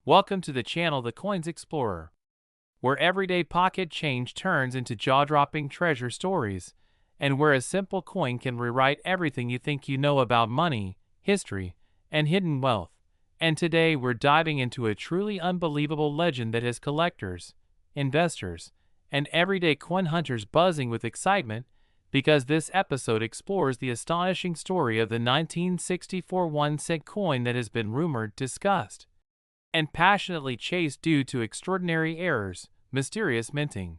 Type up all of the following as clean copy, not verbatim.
Welcome to the channel The Coins Explorer, where everyday pocket change turns into jaw-dropping treasure stories, and where a simple coin can rewrite everything you think you know about money, history, and hidden wealth. And today we're diving into a truly unbelievable legend that has collectors, investors, and everyday coin hunters buzzing with excitement, because this episode explores the astonishing story of the 1964 1-cent coin that has been rumored, discussed, and passionately chased due to extraordinary errors, mysterious minting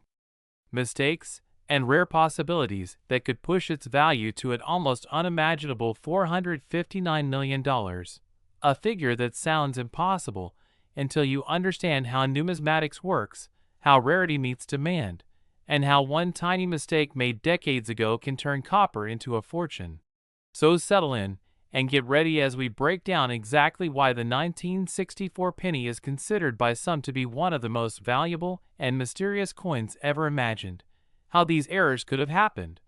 mistakes, and rare possibilities that could push its value to an almost unimaginable $459 million. A figure that sounds impossible until you understand how numismatics works, how rarity meets demand, and how one tiny mistake made decades ago can turn copper into a fortune. So settle in and get ready as we break down exactly why the 1964 penny is considered by some to be one of the most valuable and mysterious coins ever imagined, how these errors could have happened,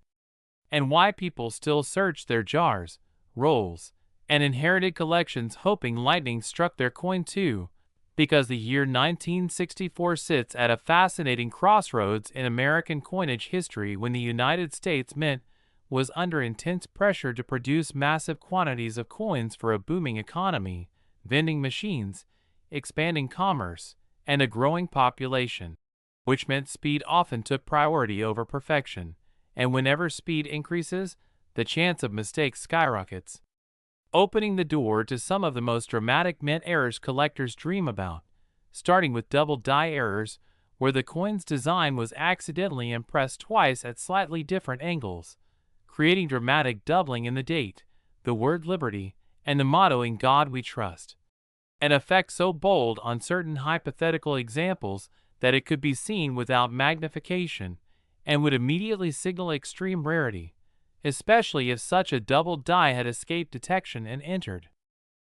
and why people still search their jars, rolls, and inherited collections hoping lightning struck their coin too, because the year 1964 sits at a fascinating crossroads in American coinage history when the United States Mint was under intense pressure to produce massive quantities of coins for a booming economy, vending machines, expanding commerce, and a growing population, which meant speed often took priority over perfection, and whenever speed increases, the chance of mistakes skyrockets, opening the door to some of the most dramatic mint errors collectors dream about, starting with double die errors, where the coin's design was accidentally impressed twice at slightly different angles, creating dramatic doubling in the date, the word liberty, and the motto "In God We Trust." An effect so bold on certain hypothetical examples that it could be seen without magnification and would immediately signal extreme rarity, especially if such a double die had escaped detection and entered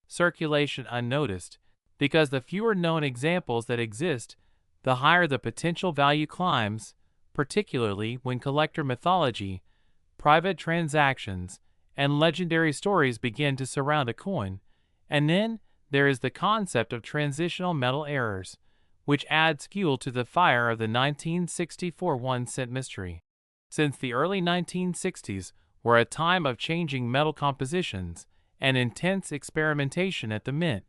circulation unnoticed, because the fewer known examples that exist, the higher the potential value climbs, particularly when collector mythology, private transactions, and legendary stories begin to surround a coin. And then there is the concept of transitional metal errors, which adds fuel to the fire of the 1964 1-cent mystery. Since the early 1960s were a time of changing metal compositions and intense experimentation at the mint,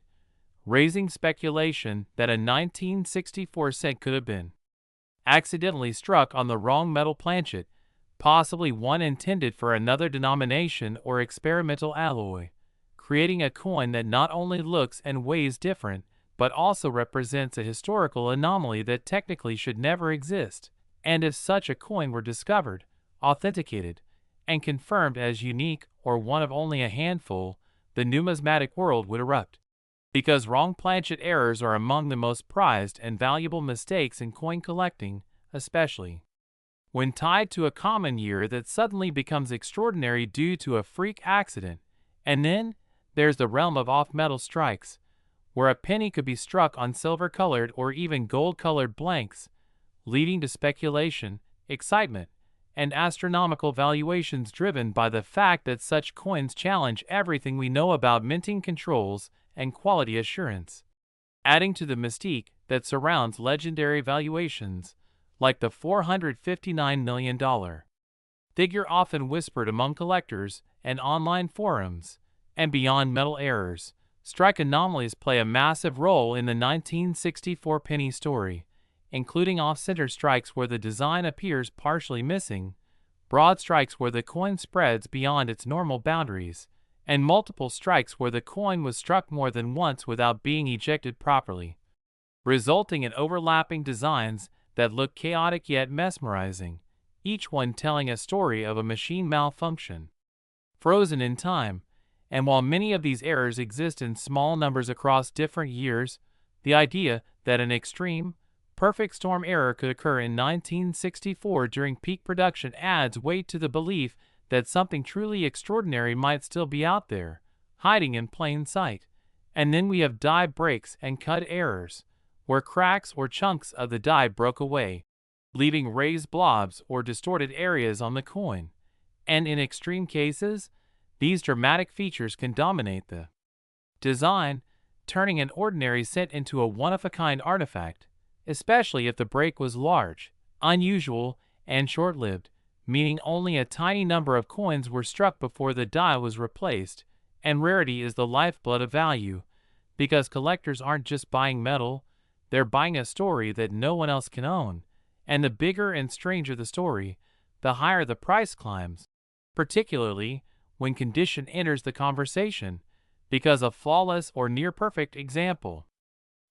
raising speculation that a 1964 cent could have been accidentally struck on the wrong metal planchet, possibly one intended for another denomination or experimental alloy, creating a coin that not only looks and weighs different, but also represents a historical anomaly that technically should never exist. And if such a coin were discovered, authenticated, and confirmed as unique or one of only a handful, the numismatic world would erupt. Because wrong planchet errors are among the most prized and valuable mistakes in coin collecting, especially when tied to a common year that suddenly becomes extraordinary due to a freak accident. And then there's the realm of off-metal strikes, where a penny could be struck on silver-colored or even gold-colored blanks, leading to speculation, excitement, and astronomical valuations driven by the fact that such coins challenge everything we know about minting controls and quality assurance, adding to the mystique that surrounds legendary valuations, like the $459 million figure often whispered among collectors and online forums. And beyond metal errors, strike anomalies play a massive role in the 1964 penny story, including off-center strikes where the design appears partially missing, broad strikes where the coin spreads beyond its normal boundaries, and multiple strikes where the coin was struck more than once without being ejected properly, resulting in overlapping designs that look chaotic yet mesmerizing, each one telling a story of a machine malfunction, frozen in time. And while many of these errors exist in small numbers across different years, the idea that an extreme, perfect storm error could occur in 1964 during peak production adds weight to the belief that something truly extraordinary might still be out there, hiding in plain sight. And then we have die breaks and cut errors, where cracks or chunks of the die broke away, leaving raised blobs or distorted areas on the coin. And in extreme cases, these dramatic features can dominate the design, turning an ordinary cent into a one-of-a-kind artifact, especially if the break was large, unusual, and short-lived, meaning only a tiny number of coins were struck before the die was replaced. And rarity is the lifeblood of value, because collectors aren't just buying metal, they're buying a story that no one else can own. And the bigger and stranger the story, the higher the price climbs, particularly when condition enters the conversation, because a flawless or near-perfect example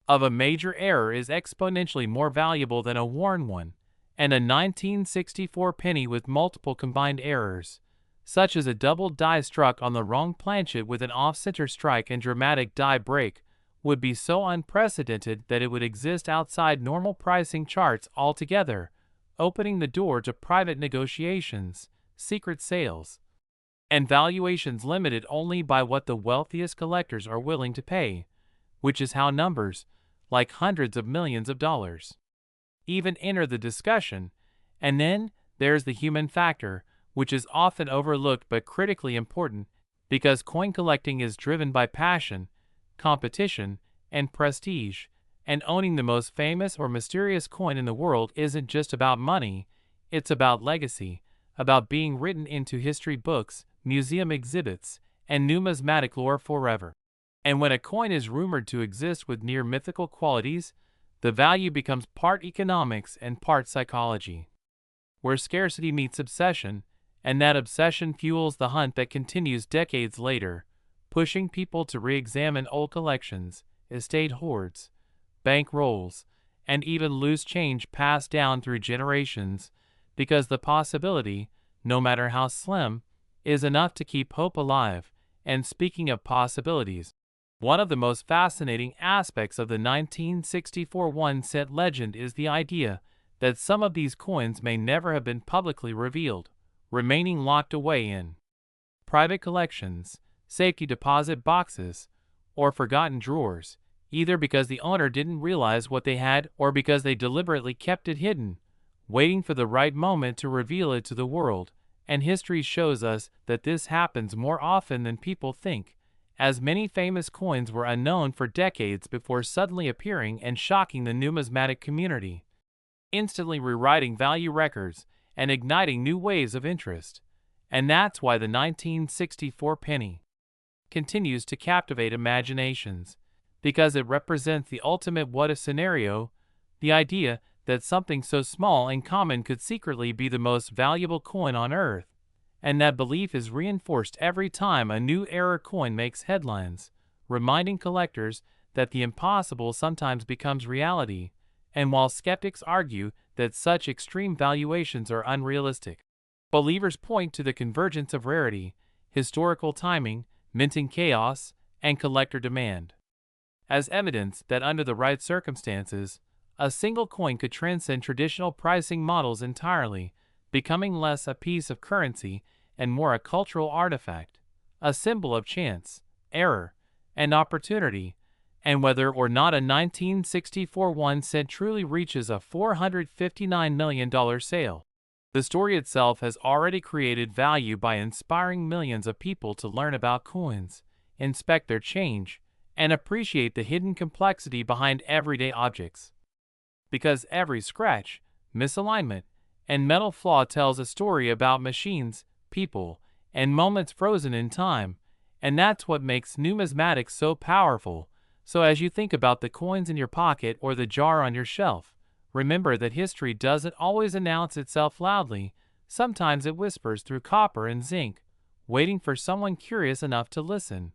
of a major error is exponentially more valuable than a worn one, and a 1964 penny with multiple combined errors, such as a double die struck on the wrong planchet with an off-center strike and dramatic die break, would be so unprecedented that it would exist outside normal pricing charts altogether, opening the door to private negotiations, secret sales, and valuations limited only by what the wealthiest collectors are willing to pay, which is how numbers, like hundreds of millions of dollars, even enter the discussion. And then there's the human factor, which is often overlooked but critically important, because coin collecting is driven by passion, competition, and prestige, and owning the most famous or mysterious coin in the world isn't just about money, it's about legacy, about being written into history books, museum exhibits, and numismatic lore forever. And when a coin is rumored to exist with near mythical qualities, the value becomes part economics and part psychology, where scarcity meets obsession, and that obsession fuels the hunt that continues decades later, pushing people to re-examine old collections, estate hoards, bank rolls, and even loose change passed down through generations, because the possibility, no matter how slim, is enough to keep hope alive. And speaking of possibilities, one of the most fascinating aspects of the 1964 1-cent legend is the idea that some of these coins may never have been publicly revealed, remaining locked away in private collections, safety deposit boxes, or forgotten drawers, either because the owner didn't realize what they had or because they deliberately kept it hidden, waiting for the right moment to reveal it to the world. And history shows us that this happens more often than people think, as many famous coins were unknown for decades before suddenly appearing and shocking the numismatic community, instantly rewriting value records and igniting new waves of interest. And that's why the 1964 penny continues to captivate imaginations, because it represents the ultimate what-if scenario, the idea that something so small and common could secretly be the most valuable coin on Earth. And that belief is reinforced every time a new era coin makes headlines, reminding collectors that the impossible sometimes becomes reality. And while skeptics argue that such extreme valuations are unrealistic, believers point to the convergence of rarity, historical timing, minting chaos, and collector demand as evidence that under the right circumstances, a single coin could transcend traditional pricing models entirely, becoming less a piece of currency and more a cultural artifact, a symbol of chance, error, and opportunity. And whether or not a 1964 1-cent truly reaches a $459 million sale, the story itself has already created value by inspiring millions of people to learn about coins, inspect their change, and appreciate the hidden complexity behind everyday objects. Because every scratch, misalignment, and metal flaw tells a story about machines, people, and moments frozen in time, and that's what makes numismatics so powerful. So as you think about the coins in your pocket or the jar on your shelf, remember that history doesn't always announce itself loudly. Sometimes it whispers through copper and zinc, waiting for someone curious enough to listen.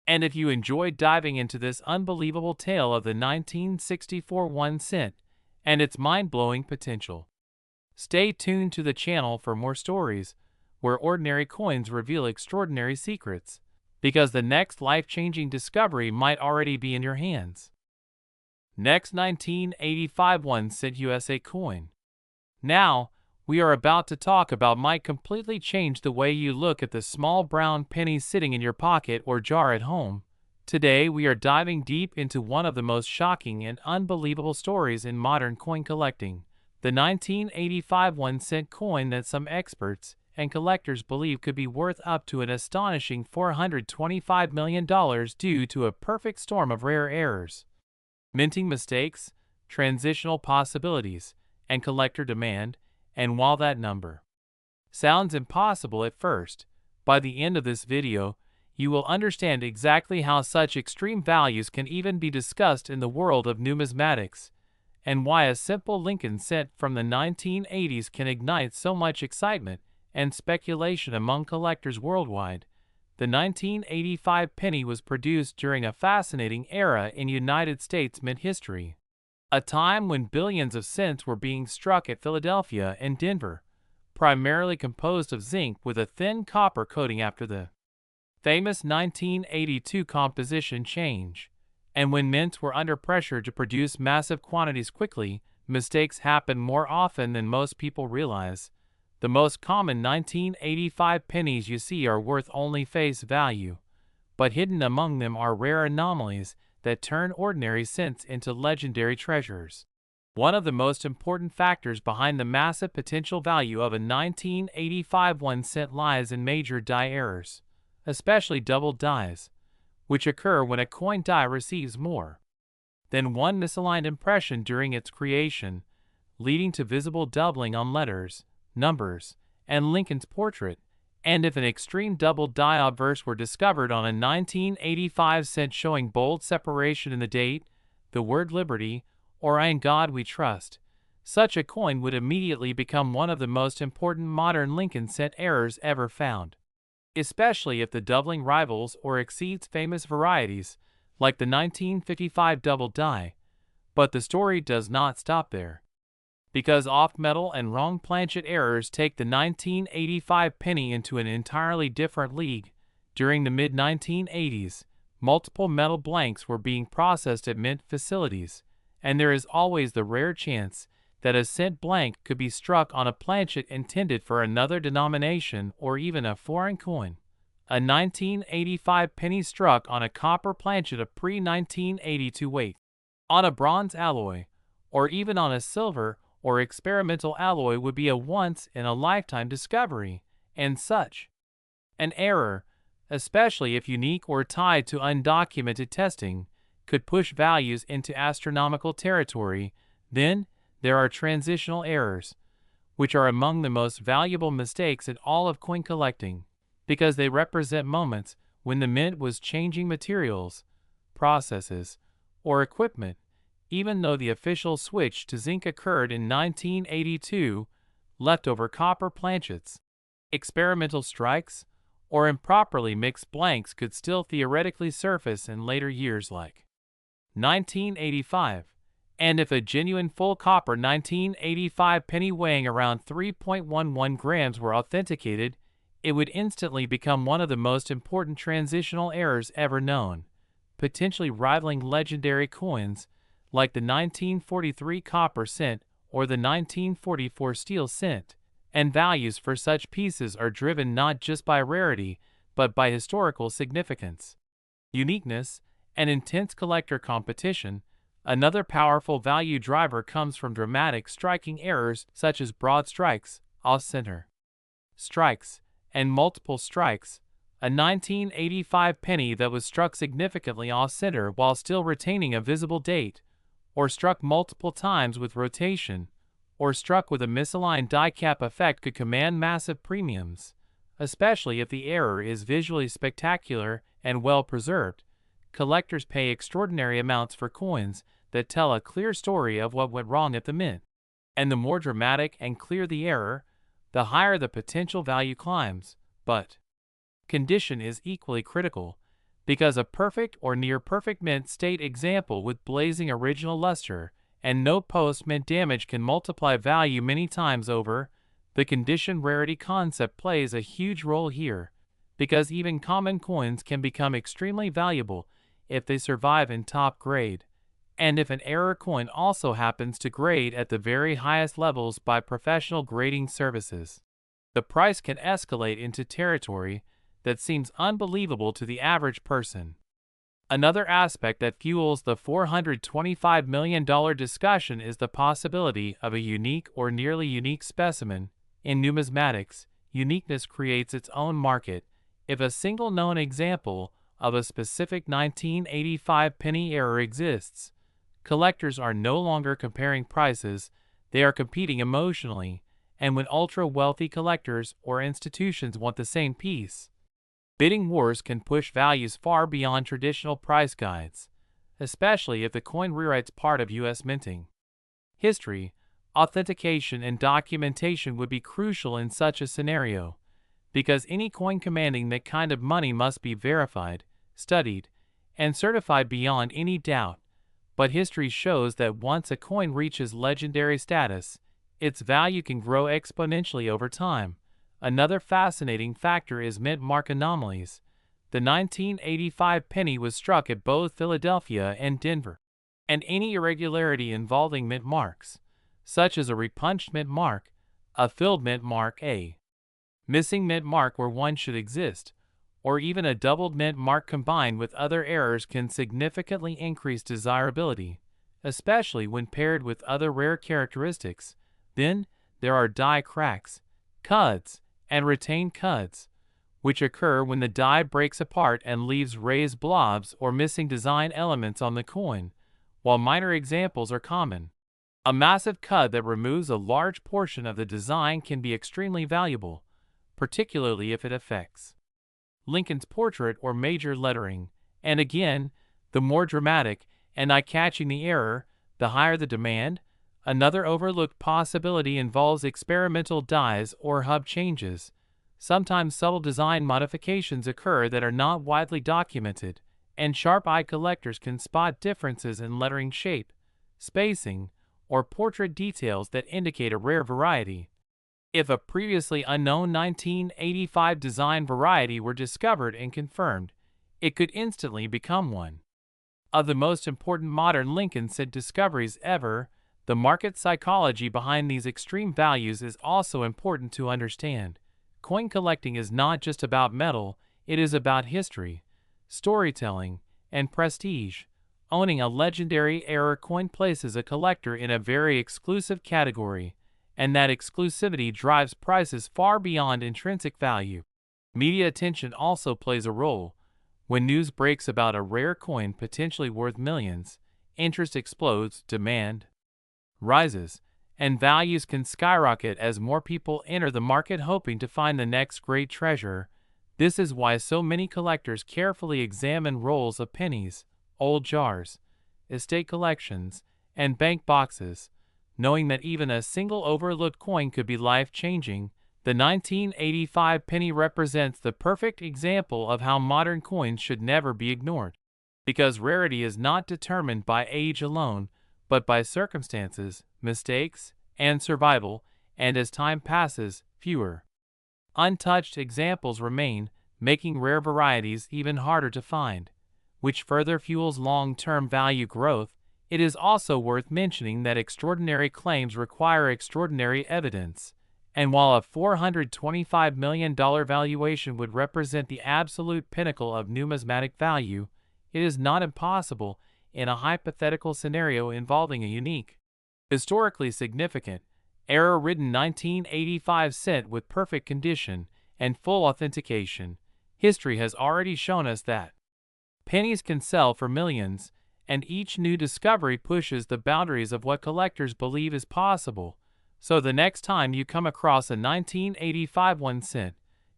And if you enjoyed diving into this unbelievable tale of the 1964 1-cent and its mind-blowing potential, stay tuned to the channel for more stories where ordinary coins reveal extraordinary secrets, because the next life-changing discovery might already be in your hands. Next, 1985 1-cent USA coin. Now, we are about to talk about might completely change the way you look at the small brown pennies sitting in your pocket or jar at home. Today we are diving deep into one of the most shocking and unbelievable stories in modern coin collecting, the 1985 1-cent coin that some experts and collectors believe could be worth up to an astonishing $425 million due to a perfect storm of rare errors, minting mistakes, transitional possibilities, and collector demand. And while that number sounds impossible at first, by the end of this video, you will understand exactly how such extreme values can even be discussed in the world of numismatics, and why a simple Lincoln cent from the 1980s can ignite so much excitement and speculation among collectors worldwide. The 1985 penny was produced during a fascinating era in United States mint history, a time when billions of cents were being struck at Philadelphia and Denver, primarily composed of zinc with a thin copper coating after the famous 1982 composition change. And when mints were under pressure to produce massive quantities quickly, mistakes happen more often than most people realize. The most common 1985 pennies you see are worth only face value, but hidden among them are rare anomalies that turn ordinary cents into legendary treasures. One of the most important factors behind the massive potential value of a 1985 1-cent lies in major die errors, especially double dies, which occur when a coin die receives more than one misaligned impression during its creation, leading to visible doubling on letters, numbers, and Lincoln's portrait. And if an extreme double die obverse were discovered on a 1985 cent showing bold separation in the date, the word liberty, or "In God We Trust," such a coin would immediately become one of the most important modern Lincoln cent errors ever found, especially if the doubling rivals or exceeds famous varieties, like the 1955 double die. But the story does not stop there, because off-metal and wrong planchet errors take the 1985 penny into an entirely different league. During the mid-1980s, multiple metal blanks were being processed at mint facilities, and there is always the rare chance that a cent blank could be struck on a planchet intended for another denomination or even a foreign coin. A 1985 penny struck on a copper planchet of pre-1982 weight, on a bronze alloy, or even on a silver or experimental alloy would be a once-in-a-lifetime discovery, and such an error, especially if unique or tied to undocumented testing, could push values into astronomical territory. Then, there are transitional errors, which are among the most valuable mistakes in all of coin collecting, because they represent moments when the mint was changing materials, processes, or equipment. Even though the official switch to zinc occurred in 1982, leftover copper planchets, experimental strikes, or improperly mixed blanks could still theoretically surface in later years like 1985. And if a genuine full copper 1985 penny weighing around 3.11 grams were authenticated, it would instantly become one of the most important transitional errors ever known, potentially rivaling legendary coins like the 1943 copper cent or the 1944 steel cent. And values for such pieces are driven not just by rarity, but by historical significance, uniqueness, and intense collector competition. Another powerful value driver comes from dramatic striking errors such as broad strikes, off-center strikes, and multiple strikes. A 1985 penny that was struck significantly off-center while still retaining a visible date, or struck multiple times with rotation, or struck with a misaligned die cap effect could command massive premiums, especially if the error is visually spectacular and well preserved. Collectors pay extraordinary amounts for coins that tell a clear story of what went wrong at the mint. And the more dramatic and clear the error, the higher the potential value climbs. But condition is equally critical, because a perfect or near-perfect mint state example with blazing original luster and no post-mint damage can multiply value many times over. The condition rarity concept plays a huge role here, because even common coins can become extremely valuable if they survive in top grade, and if an error coin also happens to grade at the very highest levels by professional grading services, the price can escalate into territory that seems unbelievable to the average person. Another aspect that fuels the $425 million discussion is the possibility of a unique or nearly unique specimen. In numismatics, uniqueness creates its own market. If a single known example of a specific 1985 penny error exists, collectors are no longer comparing prices, they are competing emotionally, and when ultra-wealthy collectors or institutions want the same piece, bidding wars can push values far beyond traditional price guides, especially if the coin rewrites part of U.S. minting. History, authentication, and documentation would be crucial in such a scenario, because any coin commanding that kind of money must be verified, studied, and certified beyond any doubt. But history shows that once a coin reaches legendary status, its value can grow exponentially over time. Another fascinating factor is mint mark anomalies. The 1985 penny was struck at both Philadelphia and Denver, and any irregularity involving mint marks, such as a repunched mint mark, a filled mint mark, a missing mint mark where one should exist, or even a doubled mint mark combined with other errors can significantly increase desirability, especially when paired with other rare characteristics. Then, there are die cracks, cuds, and retained cuds, which occur when the die breaks apart and leaves raised blobs or missing design elements on the coin, while minor examples are common. A massive cud that removes a large portion of the design can be extremely valuable, particularly if it affects Lincoln's portrait or major lettering, and again, the more dramatic and eye-catching the error, the higher the demand. Another overlooked possibility involves experimental dies or hub changes. Sometimes subtle design modifications occur that are not widely documented, and sharp-eyed collectors can spot differences in lettering shape, spacing, or portrait details that indicate a rare variety. If a previously unknown 1985 design variety were discovered and confirmed, it could instantly become one of the most important modern Lincoln cent discoveries ever. The market psychology behind these extreme values is also important to understand. Coin collecting is not just about metal, it is about history, storytelling, and prestige. Owning a legendary era coin places a collector in a very exclusive category, and that exclusivity drives prices far beyond intrinsic value. Media attention also plays a role. When news breaks about a rare coin potentially worth millions, interest explodes, demand rises, and values can skyrocket as more people enter the market hoping to find the next great treasure. This is why so many collectors carefully examine rolls of pennies, old jars, estate collections, and bank boxes, knowing that even a single overlooked coin could be life-changing. The 1985 penny represents the perfect example of how modern coins should never be ignored, because rarity is not determined by age alone, but by circumstances, mistakes, and survival, and as time passes, fewer untouched examples remain, making rare varieties even harder to find, which further fuels long-term value growth. It is also worth mentioning that extraordinary claims require extraordinary evidence, and while a $425 million valuation would represent the absolute pinnacle of numismatic value, it is not impossible in a hypothetical scenario involving a unique, historically significant, error-ridden 1985 cent with perfect condition and full authentication. History has already shown us that pennies can sell for millions, and each new discovery pushes the boundaries of what collectors believe is possible. So the next time you come across a 1985 1 cent,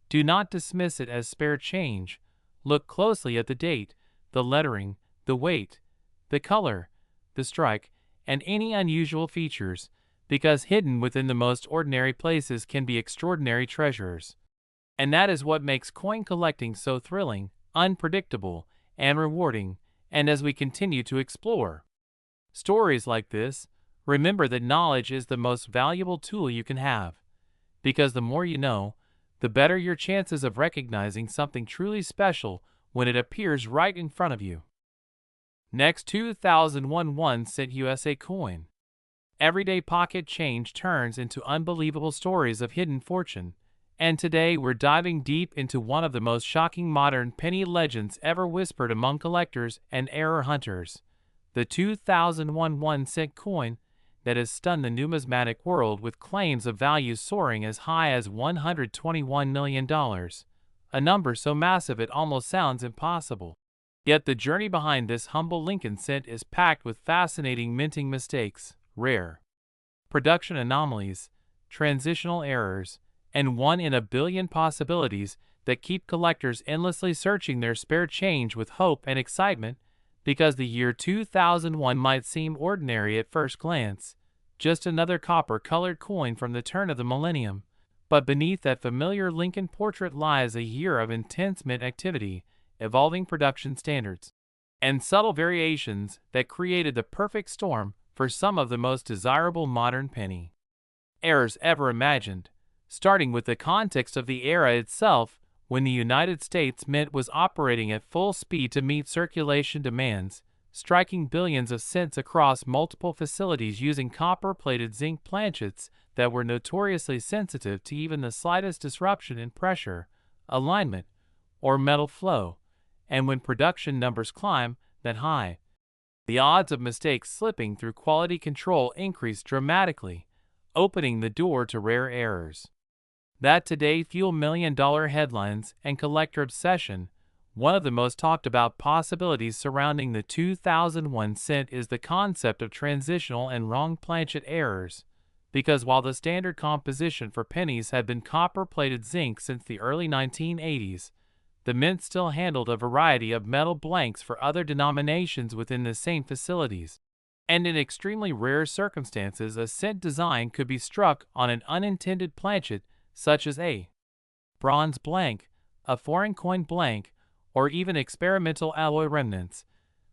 do not dismiss it as spare change. Look closely at the date, the lettering, the weight, the color, the strike, and any unusual features, because hidden within the most ordinary places can be extraordinary treasures. And that is what makes coin collecting so thrilling, unpredictable, and rewarding. And as we continue to explore stories like this, remember that knowledge is the most valuable tool you can have, because the more you know, the better your chances of recognizing something truly special when it appears right in front of you. Next, 2001 1 cent USA coin. Everyday pocket change turns into unbelievable stories of hidden fortune, and today we're diving deep into one of the most shocking modern penny legends ever whispered among collectors and error hunters. The 2001 1 cent coin, that has stunned the numismatic world, with claims of value soaring as high as $121 million, a number so massive it almost sounds impossible. Yet the journey behind this humble Lincoln cent is packed with fascinating minting mistakes, rare production anomalies, transitional errors, and one in a billion possibilities that keep collectors endlessly searching their spare change with hope and excitement, because the year 2001 might seem ordinary at first glance, just another copper-colored coin from the turn of the millennium. But beneath that familiar Lincoln portrait lies a year of intense mint activity, evolving production standards, and subtle variations that created the perfect storm for some of the most desirable modern penny errors ever imagined, starting with the context of the era itself, when the United States Mint was operating at full speed to meet circulation demands, striking billions of cents across multiple facilities using copper-plated zinc planchets that were notoriously sensitive to even the slightest disruption in pressure, alignment, or metal flow, and when production numbers climb that high, the odds of mistakes slipping through quality control increase dramatically, opening the door to rare errors that today fuel million-dollar headlines and collector obsession. One of the most talked about possibilities surrounding the 2001 cent is the concept of transitional and wrong planchet errors, because while the standard composition for pennies had been copper-plated zinc since the early 1980s, the mint still handled a variety of metal blanks for other denominations within the same facilities. And in extremely rare circumstances, a cent design could be struck on an unintended planchet, such as a bronze blank, a foreign coin blank, or even experimental alloy remnants,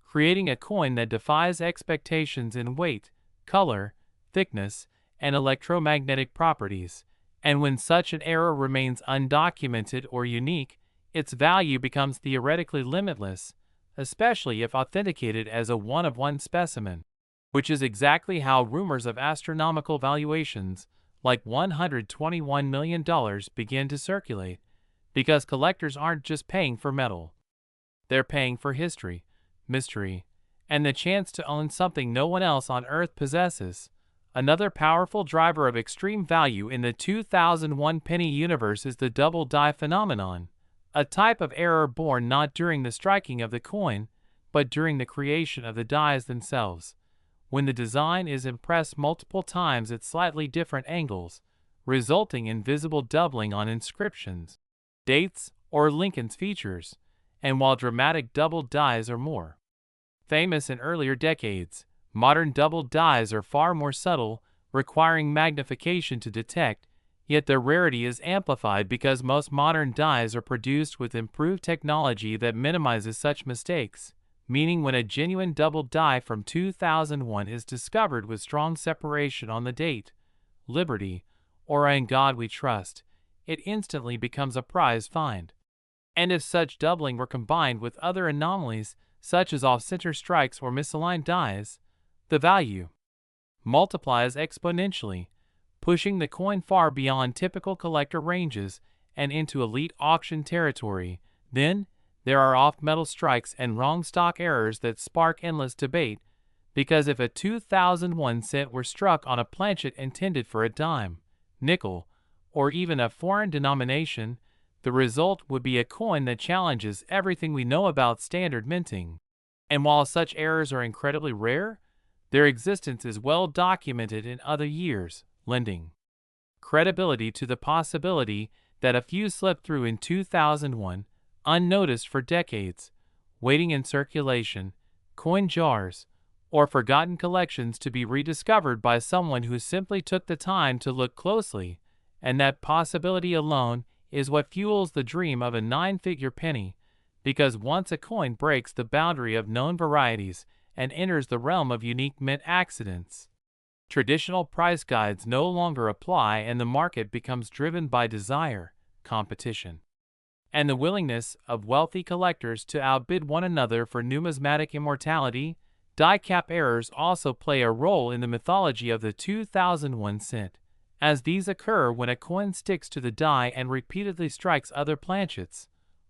creating a coin that defies expectations in weight, color, thickness, and electromagnetic properties. And when such an error remains undocumented or unique, its value becomes theoretically limitless, especially if authenticated as a one-of-one specimen, which is exactly how rumors of astronomical valuations, like $121 million, begin to circulate, because collectors aren't just paying for metal. They're paying for history, mystery, and the chance to own something no one else on Earth possesses. Another powerful driver of extreme value in the 2001 penny universe is the double die phenomenon, a type of error born not during the striking of the coin, but during the creation of the dies themselves, when the design is impressed multiple times at slightly different angles, resulting in visible doubling on inscriptions, dates, or Lincoln's features. And while dramatic double dies are more famous in earlier decades, modern double dies are far more subtle, requiring magnification to detect, yet their rarity is amplified because most modern dies are produced with improved technology that minimizes such mistakes, meaning when a genuine double die from 2001 is discovered with strong separation on the date, Liberty, or In God We Trust, it instantly becomes a prize find. And if such doubling were combined with other anomalies, such as off-center strikes or misaligned dies, the value multiplies exponentially, pushing the coin far beyond typical collector ranges and into elite auction territory. Then, there are off-metal strikes and wrong stock errors that spark endless debate, because if a 2001 cent were struck on a planchet intended for a dime, nickel, or even a foreign denomination, the result would be a coin that challenges everything we know about standard minting. And while such errors are incredibly rare, their existence is well documented in other years, lending credibility to the possibility that a few slipped through in 2001, unnoticed for decades, waiting in circulation, coin jars, or forgotten collections to be rediscovered by someone who simply took the time to look closely. And that possibility alone is what fuels the dream of a nine-figure penny, because once a coin breaks the boundary of known varieties and enters the realm of unique mint accidents, traditional price guides no longer apply, and the market becomes driven by desire, competition, and the willingness of wealthy collectors to outbid one another for numismatic immortality. Die cap errors also play a role in the mythology of the 2001 cent, as these occur when a coin sticks to the die and repeatedly strikes other planchets,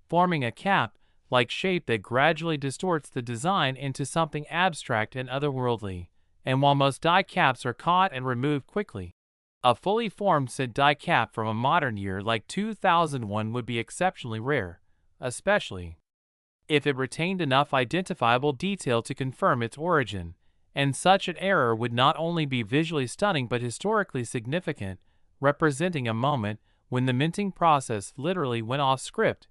forming a cap-like shape that gradually distorts the design into something abstract and otherworldly. and while most die caps are caught and removed quickly, a fully formed cent die cap from a modern year like 2001 would be exceptionally rare, especially if it retained enough identifiable detail to confirm its origin, and such an error would not only be visually stunning but historically significant, representing a moment when the minting process literally went off script,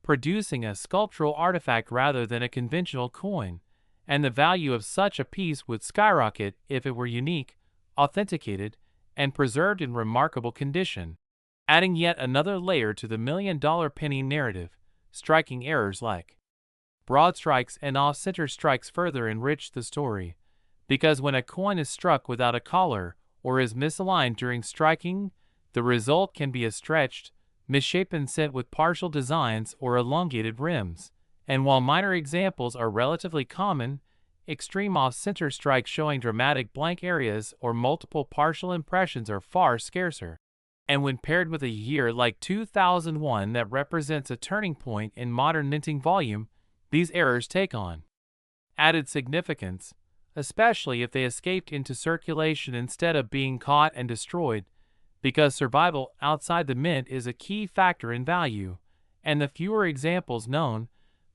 producing a sculptural artifact rather than a conventional coin, and the value of such a piece would skyrocket if it were unique, authenticated, and preserved in remarkable condition, adding yet another layer to the $1,000,000 penny narrative. Striking errors like broad strikes and off-center strikes further enrich the story, because when a coin is struck without a collar or is misaligned during striking, the result can be a stretched, misshapen cent with partial designs or elongated rims. And while minor examples are relatively common, extreme off-center strikes showing dramatic blank areas or multiple partial impressions are far scarcer. And when paired with a year like 2001 that represents a turning point in modern minting volume, these errors take on added significance, especially if they escaped into circulation instead of being caught and destroyed, because survival outside the mint is a key factor in value, and the fewer examples known,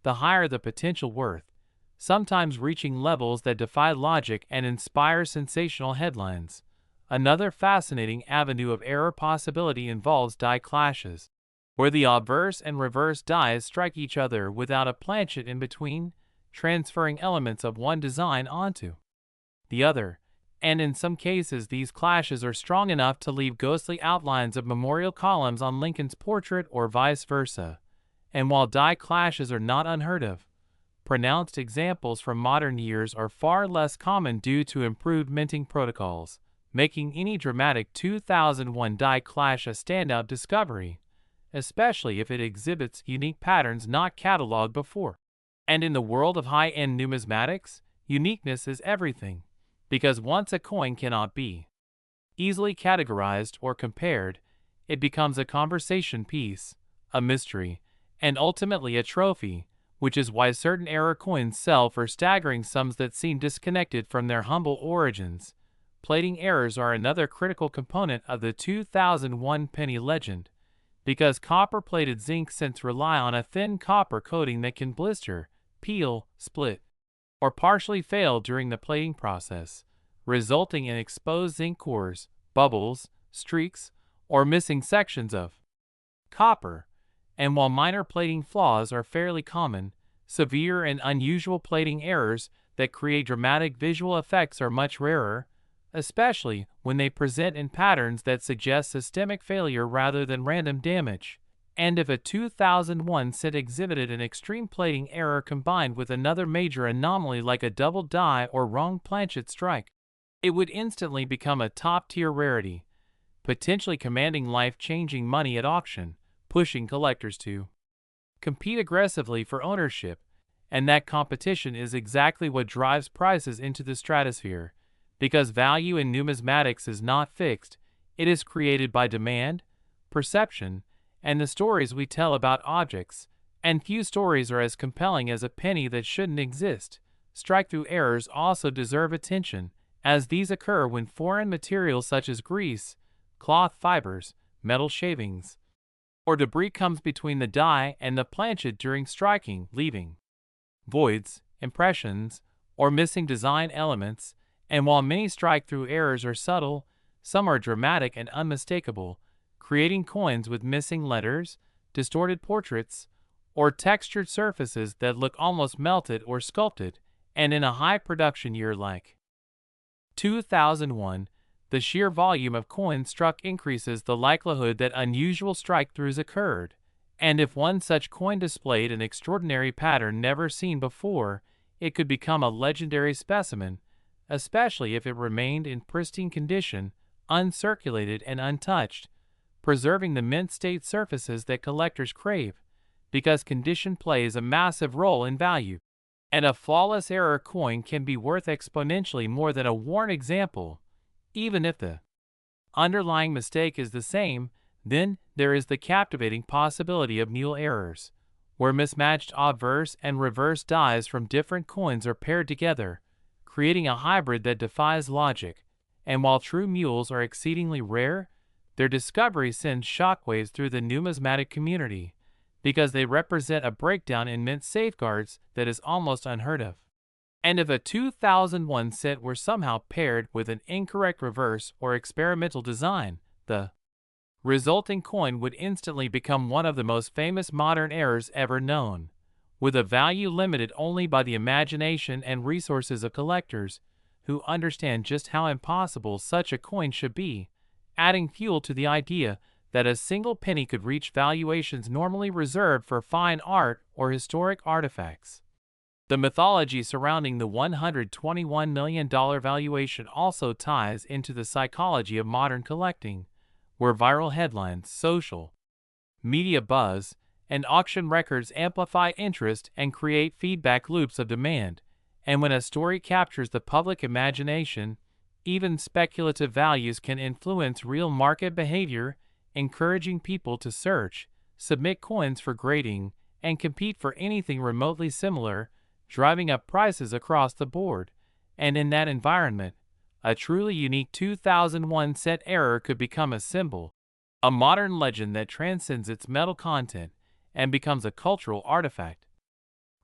the higher the potential worth, sometimes reaching levels that defy logic and inspire sensational headlines. Another fascinating avenue of error possibility involves die clashes, where the obverse and reverse dies strike each other without a planchet in between, transferring elements of one design onto the other, and in some cases these clashes are strong enough to leave ghostly outlines of memorial columns on Lincoln's portrait or vice versa. And while die clashes are not unheard of, pronounced examples from modern years are far less common due to improved minting protocols, making any dramatic 2001 die clash a standout discovery, especially if it exhibits unique patterns not cataloged before. And in the world of high-end numismatics, uniqueness is everything, because once a coin cannot be easily categorized or compared, it becomes a conversation piece, a mystery, and ultimately a trophy, which is why certain error coins sell for staggering sums that seem disconnected from their humble origins. Plating errors are another critical component of the 2001 penny legend, because copper-plated zinc cents rely on a thin copper coating that can blister, peel, split, or partially fail during the plating process, resulting in exposed zinc cores, bubbles, streaks, or missing sections of copper. And while minor plating flaws are fairly common, severe and unusual plating errors that create dramatic visual effects are much rarer, especially when they present in patterns that suggest systemic failure rather than random damage. And if a 2001 cent exhibited an extreme plating error combined with another major anomaly like a double die or wrong planchet strike, it would instantly become a top-tier rarity, potentially commanding life-changing money at auction, pushing collectors to compete aggressively for ownership, and that competition is exactly what drives prices into the stratosphere, because value in numismatics is not fixed, it is created by demand, perception, and the stories we tell about objects, and few stories are as compelling as a penny that shouldn't exist. Strike-through errors also deserve attention, as these occur when foreign materials such as grease, cloth fibers, metal shavings, or debris comes between the die and the planchet during striking, leaving voids, impressions, or missing design elements. And while many strike-through errors are subtle, some are dramatic and unmistakable, creating coins with missing letters, distorted portraits, or textured surfaces that look almost melted or sculpted. And in a high-production year like 2001, the sheer volume of coins struck increases the likelihood that unusual strike-throughs occurred, and if one such coin displayed an extraordinary pattern never seen before, it could become a legendary specimen, especially if it remained in pristine condition, uncirculated and untouched, preserving the mint state surfaces that collectors crave, because condition plays a massive role in value. And a flawless error coin can be worth exponentially more than a worn example, even if the underlying mistake is the same. Then there is the captivating possibility of mule errors, where mismatched obverse and reverse dies from different coins are paired together, creating a hybrid that defies logic. And while true mules are exceedingly rare, their discovery sends shockwaves through the numismatic community, because they represent a breakdown in mint safeguards that is almost unheard of. And if a 2001 cent were somehow paired with an incorrect reverse or experimental design, the resulting coin would instantly become one of the most famous modern errors ever known, with a value limited only by the imagination and resources of collectors who understand just how impossible such a coin should be, adding fuel to the idea that a single penny could reach valuations normally reserved for fine art or historic artifacts. The mythology surrounding the $121 million valuation also ties into the psychology of modern collecting, where viral headlines, social media buzz, and auction records amplify interest and create feedback loops of demand. And when a story captures the public imagination, even speculative values can influence real market behavior, encouraging people to search, submit coins for grading, and compete for anything remotely similar, driving up prices across the board. And in that environment, a truly unique 2001 cent error could become a symbol, a modern legend that transcends its metal content and becomes a cultural artifact,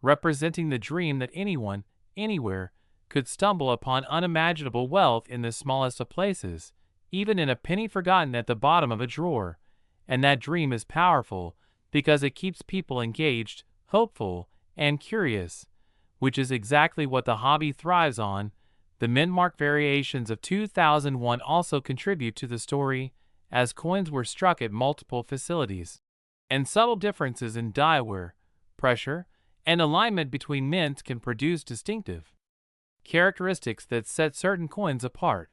representing the dream that anyone, anywhere, could stumble upon unimaginable wealth in the smallest of places, even in a penny forgotten at the bottom of a drawer. And that dream is powerful because it keeps people engaged, hopeful, and curious, which is exactly what the hobby thrives on. The mint-mark variations of 2001 also contribute to the story, as coins were struck at multiple facilities, and subtle differences in die wear, pressure, and alignment between mints can produce distinctive characteristics that set certain coins apart.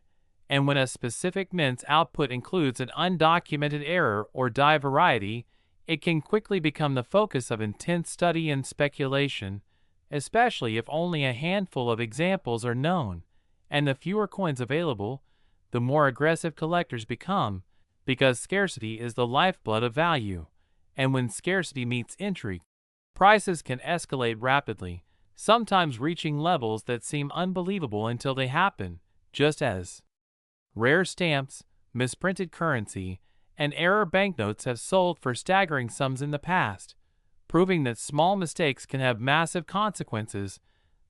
And when a specific mint's output includes an undocumented error or die variety, it can quickly become the focus of intense study and speculation, especially if only a handful of examples are known. And the fewer coins available, the more aggressive collectors become, because scarcity is the lifeblood of value. And when scarcity meets intrigue, prices can escalate rapidly, sometimes reaching levels that seem unbelievable until they happen, just as rare stamps, misprinted currency, and error banknotes have sold for staggering sums in the past, proving that small mistakes can have massive consequences.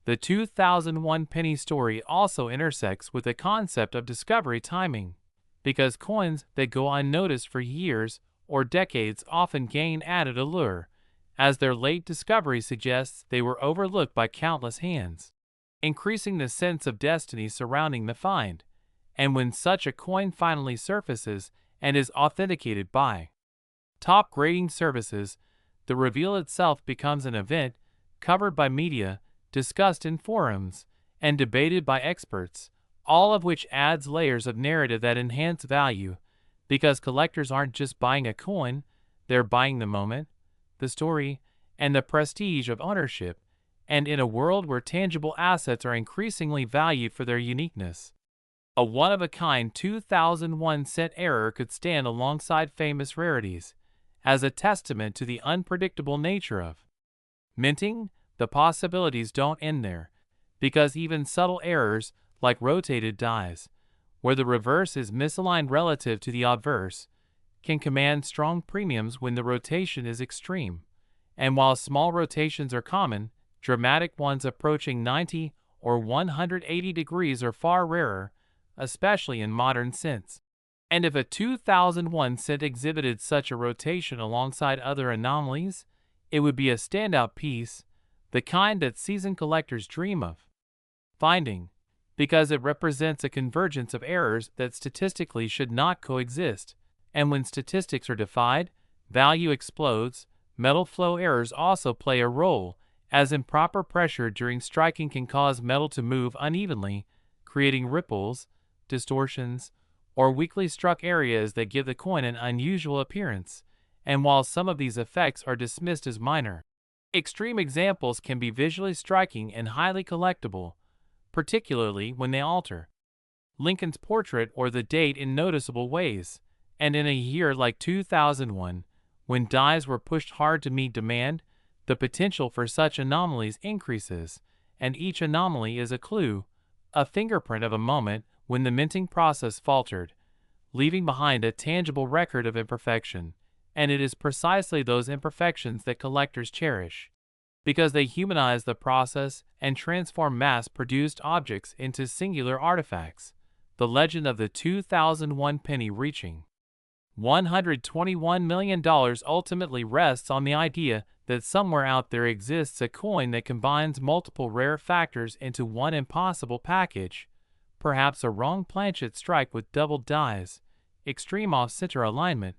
The 2001 penny story also intersects with the concept of discovery timing, because coins that go unnoticed for years or decades often gain added allure, as their late discovery suggests they were overlooked by countless hands, increasing the sense of destiny surrounding the find. And when such a coin finally surfaces and is authenticated by top grading services, the reveal itself becomes an event covered by media, discussed in forums, and debated by experts, all of which adds layers of narrative that enhance value, because collectors aren't just buying a coin, they're buying the moment, the story, and the prestige of ownership. And in a world where tangible assets are increasingly valued for their uniqueness, a one-of-a-kind 2001 cent error could stand alongside famous rarities, as a testament to the unpredictable nature of minting. The possibilities don't end there, because even subtle errors, like rotated dies, where the reverse is misaligned relative to the obverse, can command strong premiums when the rotation is extreme. And while small rotations are common, dramatic ones approaching 90 or 180 degrees are far rarer, especially in modern cents. And if a 2001 cent exhibited such a rotation alongside other anomalies, it would be a standout piece, the kind that seasoned collectors dream of finding, because it represents a convergence of errors that statistically should not coexist. And when statistics are defied, value explodes. Metal flow errors also play a role, as improper pressure during striking can cause metal to move unevenly, creating ripples, distortions, or weakly struck areas that give the coin an unusual appearance. And while some of these effects are dismissed as minor, extreme examples can be visually striking and highly collectible, particularly when they alter Lincoln's portrait or the date in noticeable ways. And in a year like 2001, when dies were pushed hard to meet demand, the potential for such anomalies increases, and each anomaly is a clue, a fingerprint of a moment when the minting process faltered, leaving behind a tangible record of imperfection. And it is precisely those imperfections that collectors cherish, because they humanize the process and transform mass-produced objects into singular artifacts. The legend of the 2001 penny reaching $121 million ultimately rests on the idea that somewhere out there exists a coin that combines multiple rare factors into one impossible package, perhaps a wrong planchet strike with doubled dies, extreme off-center alignment,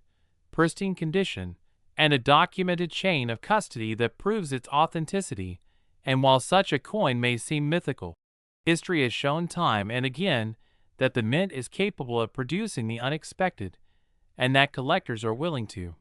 pristine condition, and a documented chain of custody that proves its authenticity. And while such a coin may seem mythical, history has shown time and again that the mint is capable of producing the unexpected, and that collectors are willing to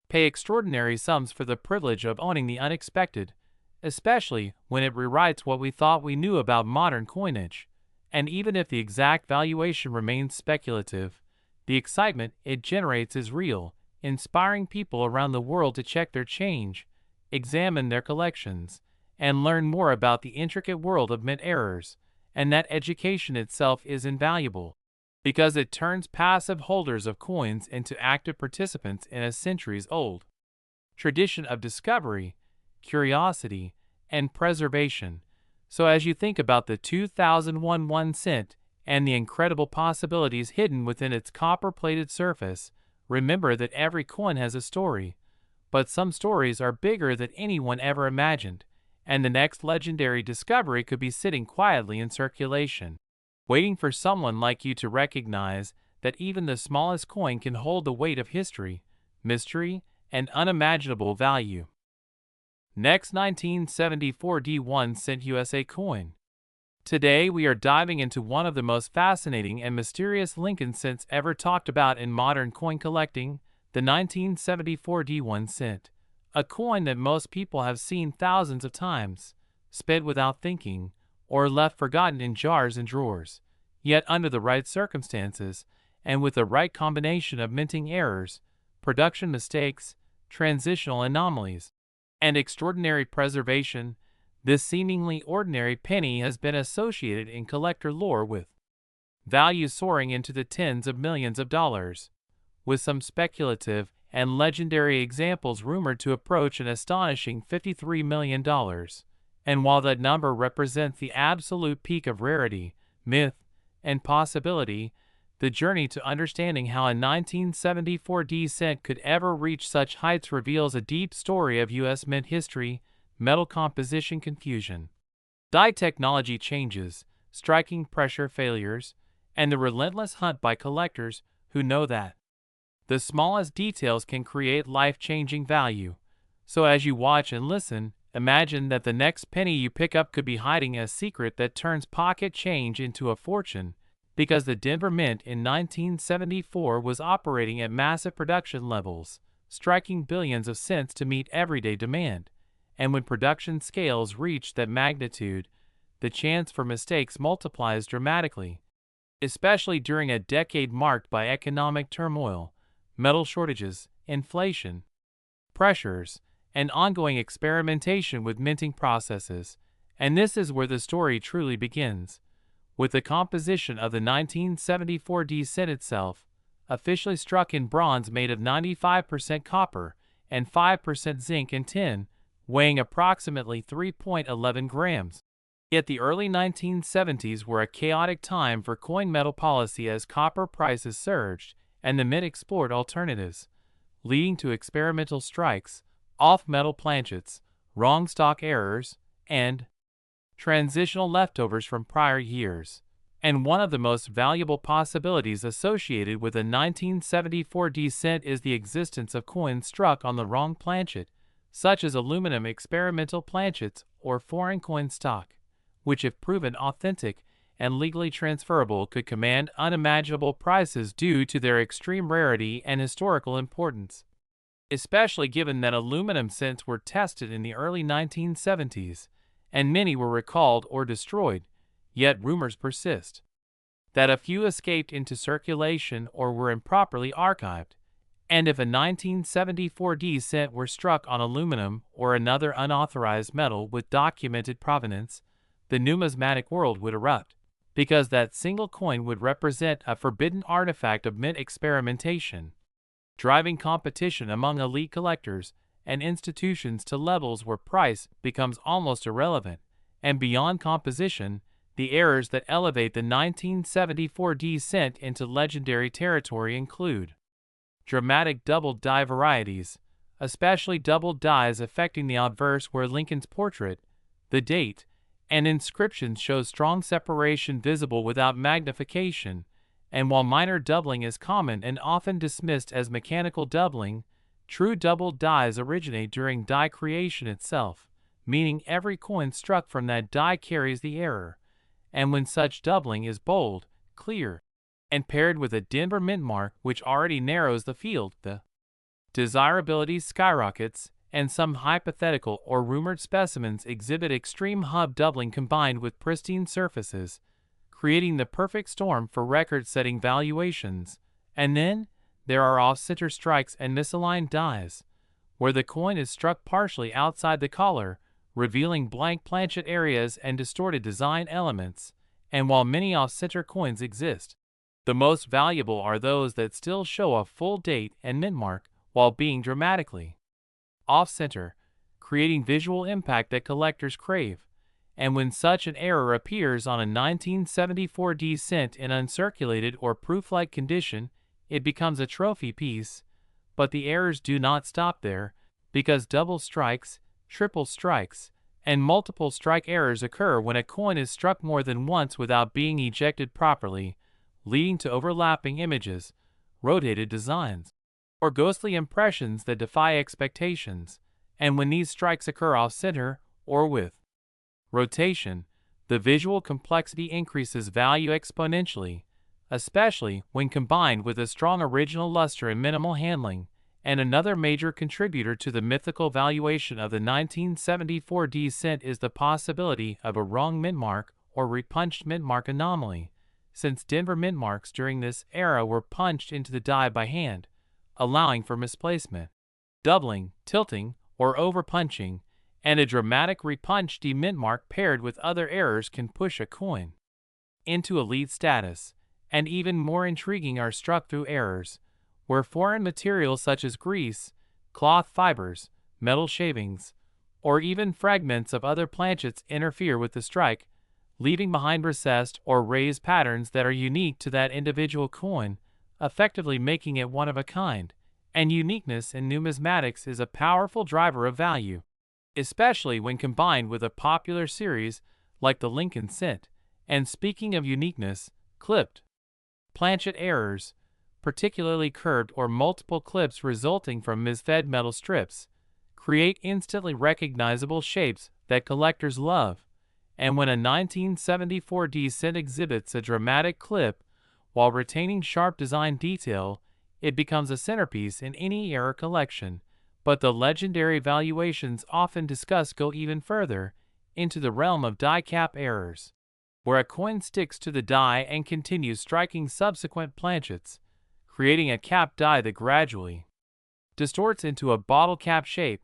pay extraordinary sums for the privilege of owning the unexpected, especially when it rewrites what we thought we knew about modern coinage. And even if the exact valuation remains speculative, the excitement it generates is real, inspiring people around the world to check their change, examine their collections, and learn more about the intricate world of mint errors. And that education itself is invaluable, because it turns passive holders of coins into active participants in a centuries-old tradition of discovery, curiosity, and preservation. So as you think about the 2001 1 cent and the incredible possibilities hidden within its copper-plated surface, remember that every coin has a story, but some stories are bigger than anyone ever imagined, and the next legendary discovery could be sitting quietly in circulation, waiting for someone like you to recognize that even the smallest coin can hold the weight of history, mystery, and unimaginable value. Next, 1974 D1 cent USA coin. Today we are diving into one of the most fascinating and mysterious Lincoln cents ever talked about in modern coin collecting, the 1974 D1 cent. A coin that most people have seen thousands of times, spent without thinking, or left forgotten in jars and drawers. Yet under the right circumstances, and with the right combination of minting errors, production mistakes, transitional anomalies, and extraordinary preservation, this seemingly ordinary penny has been associated in collector lore with value soaring into the tens of millions of dollars, with some speculative and legendary examples rumored to approach an astonishing $53 million. And while that number represents the absolute peak of rarity, myth, and possibility, the journey to understanding how a 1974 D cent could ever reach such heights reveals a deep story of U.S. mint history, metal composition confusion, die technology changes, striking pressure failures, and the relentless hunt by collectors who know that the smallest details can create life-changing value. So as you watch and listen, imagine that the next penny you pick up could be hiding a secret that turns pocket change into a fortune, because the Denver Mint in 1974 was operating at massive production levels, striking billions of cents to meet everyday demand. And when production scales reach that magnitude, the chance for mistakes multiplies dramatically, especially during a decade marked by economic turmoil, metal shortages, inflation pressures, and ongoing experimentation with minting processes. And this is where the story truly begins, with the composition of the 1974 D cent itself, officially struck in bronze made of 95% copper and 5% zinc and tin, weighing approximately 3.11 grams. Yet the early 1970s were a chaotic time for coin metal policy as copper prices surged and the mint explored alternatives, leading to experimental strikes, off-metal planchets, wrong stock errors, and transitional leftovers from prior years. And one of the most valuable possibilities associated with a 1974 D cent is the existence of coins struck on the wrong planchet, such as aluminum experimental planchets or foreign coin stock, which if proven authentic and legally transferable could command unimaginable prices due to their extreme rarity and historical importance. Especially given that aluminum cents were tested in the early 1970s, and many were recalled or destroyed, yet rumors persist that a few escaped into circulation or were improperly archived. And if a 1974 D cent were struck on aluminum or another unauthorized metal with documented provenance, the numismatic world would erupt. because that single coin would represent a forbidden artifact of mint experimentation, driving competition among elite collectors and institutions to levels where price becomes almost irrelevant. And beyond composition, the errors that elevate the 1974 D cent into legendary territory include dramatic doubled die varieties, especially doubled dies affecting the obverse where Lincoln's portrait, the date, and inscriptions show strong separation visible without magnification, and while minor doubling is common and often dismissed as mechanical doubling, true doubled dies originate during die creation itself, meaning every coin struck from that die carries the error, and when such doubling is bold, clear, and paired with a Denver mint mark which already narrows the field, the desirability skyrockets, and some hypothetical or rumored specimens exhibit extreme hub doubling combined with pristine surfaces, creating the perfect storm for record-setting valuations. And then, there are off-center strikes and misaligned dies, where the coin is struck partially outside the collar, revealing blank planchet areas and distorted design elements. And while many off-center coins exist, the most valuable are those that still show a full date and mint mark while being dramatically off-center, creating visual impact that collectors crave. And when such an error appears on a 1974 D cent in uncirculated or proof-like condition, it becomes a trophy piece. But the errors do not stop there, because double strikes, triple strikes, and multiple strike errors occur when a coin is struck more than once without being ejected properly, leading to overlapping images, rotated designs, or ghostly impressions that defy expectations. And when these strikes occur off-center, or with rotation, the visual complexity increases value exponentially, especially when combined with a strong original luster and minimal handling. And another major contributor to the mythical valuation of the 1974 D cent is the possibility of a wrong mint mark or repunched mint mark anomaly, since Denver mint marks during this era were punched into the die by hand, allowing for misplacement, doubling, tilting, or over-punching, and a dramatic repunched D mint mark paired with other errors can push a coin into elite status. And even more intriguing are struck-through errors, where foreign materials such as grease, cloth fibers, metal shavings, or even fragments of other planchets interfere with the strike, leaving behind recessed or raised patterns that are unique to that individual coin, effectively making it one of a kind. And uniqueness in numismatics is a powerful driver of value, especially when combined with a popular series like the Lincoln cent. And speaking of uniqueness, clipped planchet errors, particularly curved or multiple clips resulting from misfed metal strips, create instantly recognizable shapes that collectors love. And when a 1974 D cent exhibits a dramatic clip while retaining sharp design detail, it becomes a centerpiece in any era collection. But the legendary valuations often discussed go even further, into the realm of die cap errors, where a coin sticks to the die and continues striking subsequent planchets, creating a cap die that gradually distorts into a bottle cap shape.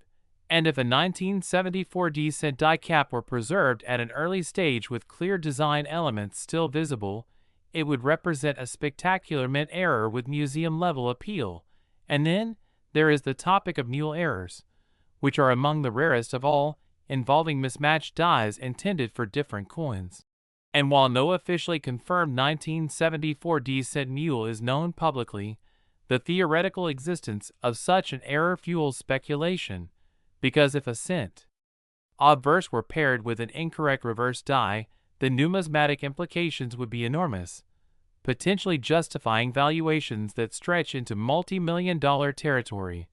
And if a 1974 D cent die cap were preserved at an early stage with clear design elements still visible, it would represent a spectacular mint error with museum-level appeal. And then there is the topic of mule errors, which are among the rarest of all, involving mismatched dies intended for different coins. And while no officially confirmed 1974 D cent mule is known publicly, the theoretical existence of such an error fuels speculation, because if a cent obverse were paired with an incorrect reverse die, the numismatic implications would be enormous, potentially justifying valuations that stretch into multi-million-dollar territory,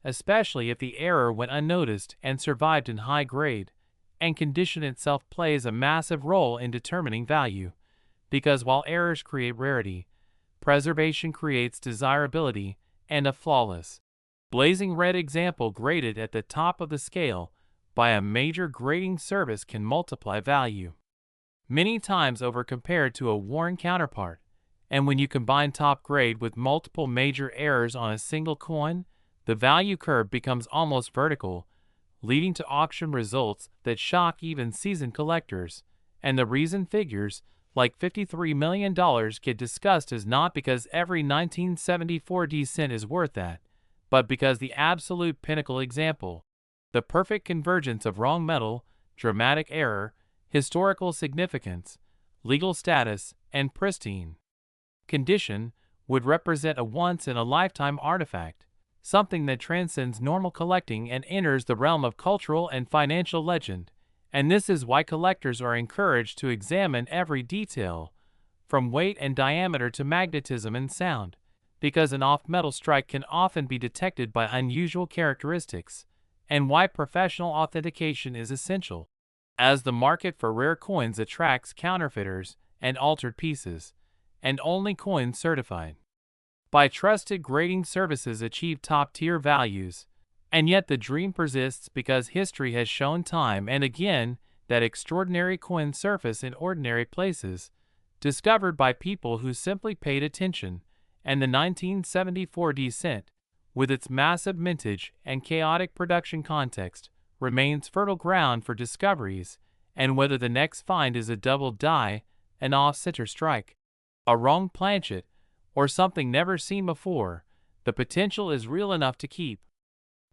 especially if the error went unnoticed and survived in high grade. And condition itself plays a massive role in determining value, because while errors create rarity, preservation creates desirability, and a flawless, blazing red example graded at the top of the scale by a major grading service can multiply value many times over compared to a worn counterpart. And when you combine top grade with multiple major errors on a single coin, the value curve becomes almost vertical, leading to auction results that shock even seasoned collectors. And the reason figures like $53 million, get discussed is not because every 1974 cent is worth that, but because the absolute pinnacle example, the perfect convergence of wrong metal, dramatic error, historical significance, legal status, and pristine condition, would represent a once-in-a-lifetime artifact, something that transcends normal collecting and enters the realm of cultural and financial legend. And this is why collectors are encouraged to examine every detail, from weight and diameter to magnetism and sound, because an off-metal strike can often be detected by unusual characteristics, and why professional authentication is essential. As the market for rare coins attracts counterfeiters and altered pieces, and only coins certified by trusted grading services achieve top-tier values, and yet the dream persists because history has shown time and again that extraordinary coins surface in ordinary places, discovered by people who simply paid attention, and the 1974 cent, with its massive mintage and chaotic production context, remains fertile ground for discoveries, and whether the next find is a double die, an off-center strike, a wrong planchet, or something never seen before, the potential is real enough to keep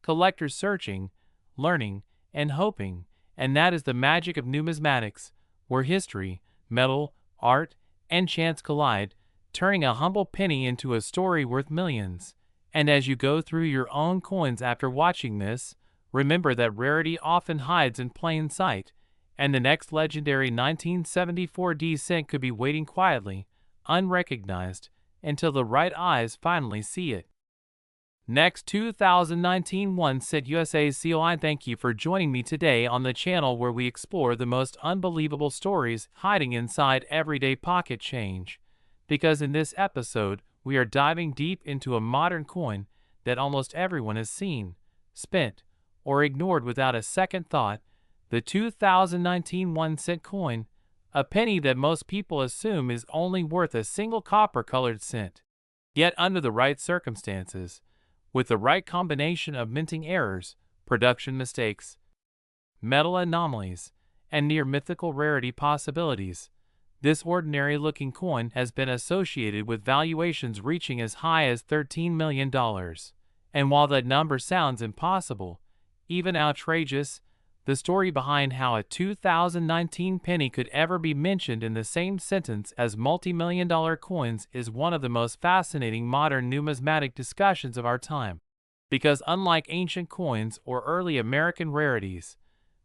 collectors searching, learning, and hoping, and that is the magic of numismatics, where history, metal, art, and chance collide, turning a humble penny into a story worth millions. And as you go through your own coins after watching this, remember that rarity often hides in plain sight, and the next legendary 1974 cent could be waiting quietly, unrecognized, until the right eyes finally see it. Next, 2019 1 cent USA COI. Thank you for joining me today on the channel where we explore the most unbelievable stories hiding inside everyday pocket change. Because in this episode, we are diving deep into a modern coin that almost everyone has seen, spent, or ignored without a second thought, the 2019 1 cent coin, a penny that most people assume is only worth a single copper-colored cent. Yet under the right circumstances, with the right combination of minting errors, production mistakes, metal anomalies, and near-mythical rarity possibilities, this ordinary-looking coin has been associated with valuations reaching as high as $13 million. And while that number sounds impossible, even outrageous, the story behind how a 2019 penny could ever be mentioned in the same sentence as multi-million-dollar coins is one of the most fascinating modern numismatic discussions of our time. Because unlike ancient coins or early American rarities,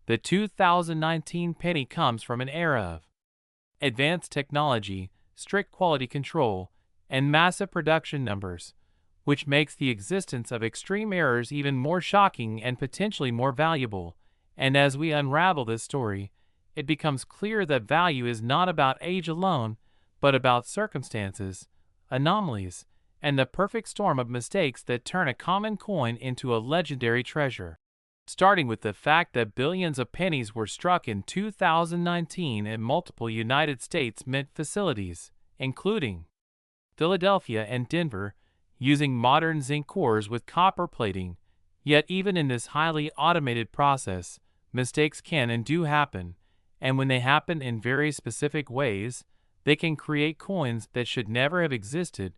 the 2019 penny comes from an era of advanced technology, strict quality control, and massive production numbers, which makes the existence of extreme errors even more shocking and potentially more valuable. And as we unravel this story, it becomes clear that value is not about age alone, but about circumstances, anomalies, and the perfect storm of mistakes that turn a common coin into a legendary treasure. Starting with the fact that billions of pennies were struck in 2019 at multiple United States mint facilities, including Philadelphia and Denver, using modern zinc cores with copper plating. Yet even in this highly automated process, mistakes can and do happen, and when they happen in very specific ways, they can create coins that should never have existed,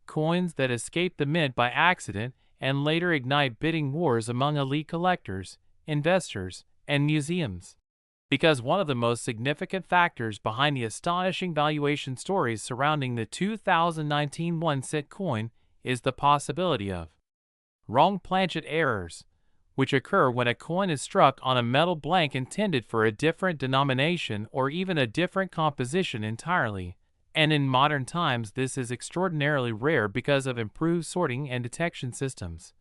coins that escape the mint by accident and later ignite bidding wars among elite collectors, investors, and museums. Because one of the most significant factors behind the astonishing valuation stories surrounding the 2019 1 cent coin is the possibility of wrong planchet errors, which occur when a coin is struck on a metal blank intended for a different denomination or even a different composition entirely. And in modern times this is extraordinarily rare because of improved sorting and detection systems.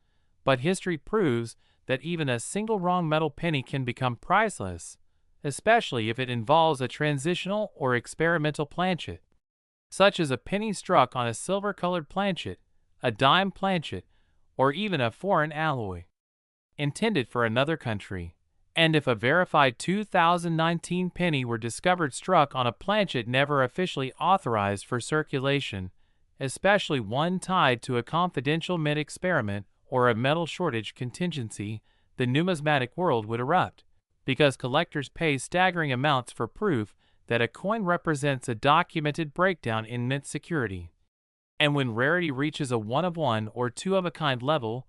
But history proves that even a single wrong metal penny can become priceless, especially if it involves a transitional or experimental planchet, such as a penny struck on a silver-colored planchet, a dime planchet, or even a foreign alloy intended for another country. And if a verified 2019 penny were discovered struck on a planchet never officially authorized for circulation, especially one tied to a confidential mint experiment or a metal shortage contingency, the numismatic world would erupt, because collectors pay staggering amounts for proof that a coin represents a documented breakdown in mint security. And when rarity reaches a one-of-one or two-of-a-kind level,